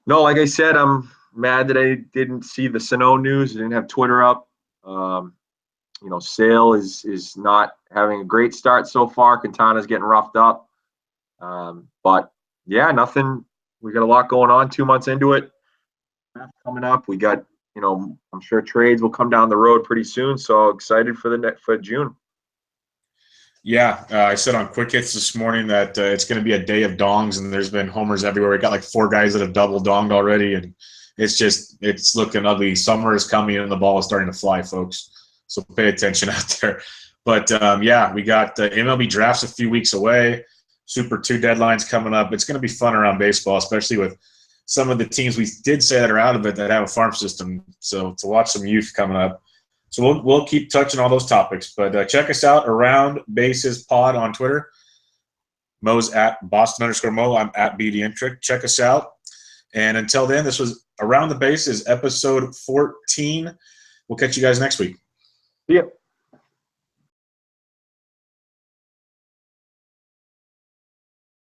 No, like I said, I'm mad that I didn't see the Sano news. I didn't have Twitter up. Sale is not having a great start so far. Quintana's getting roughed up. But yeah, nothing. We got a lot going on 2 months into it. Coming up, we got, I'm sure trades will come down the road pretty soon. So excited for June. Yeah, I said on Quick Hits this morning that it's going to be a day of dongs, and there's been homers everywhere. We got like 4 guys that have double donged already, and it's looking ugly. Summer is coming, and the ball is starting to fly, folks. So pay attention out there. But we got the MLB drafts a few weeks away. Super 2 deadlines coming up. It's going to be fun around baseball, especially with some of the teams we did say that are out of it that have a farm system. So to watch some youth coming up. So we'll keep touching all those topics. But check us out, Around Bases Pod on Twitter. Mo's at Boston_Mo. I'm at BDintric. Check us out. And until then, this was Around the Bases, episode 14. We'll catch you guys next week. See ya.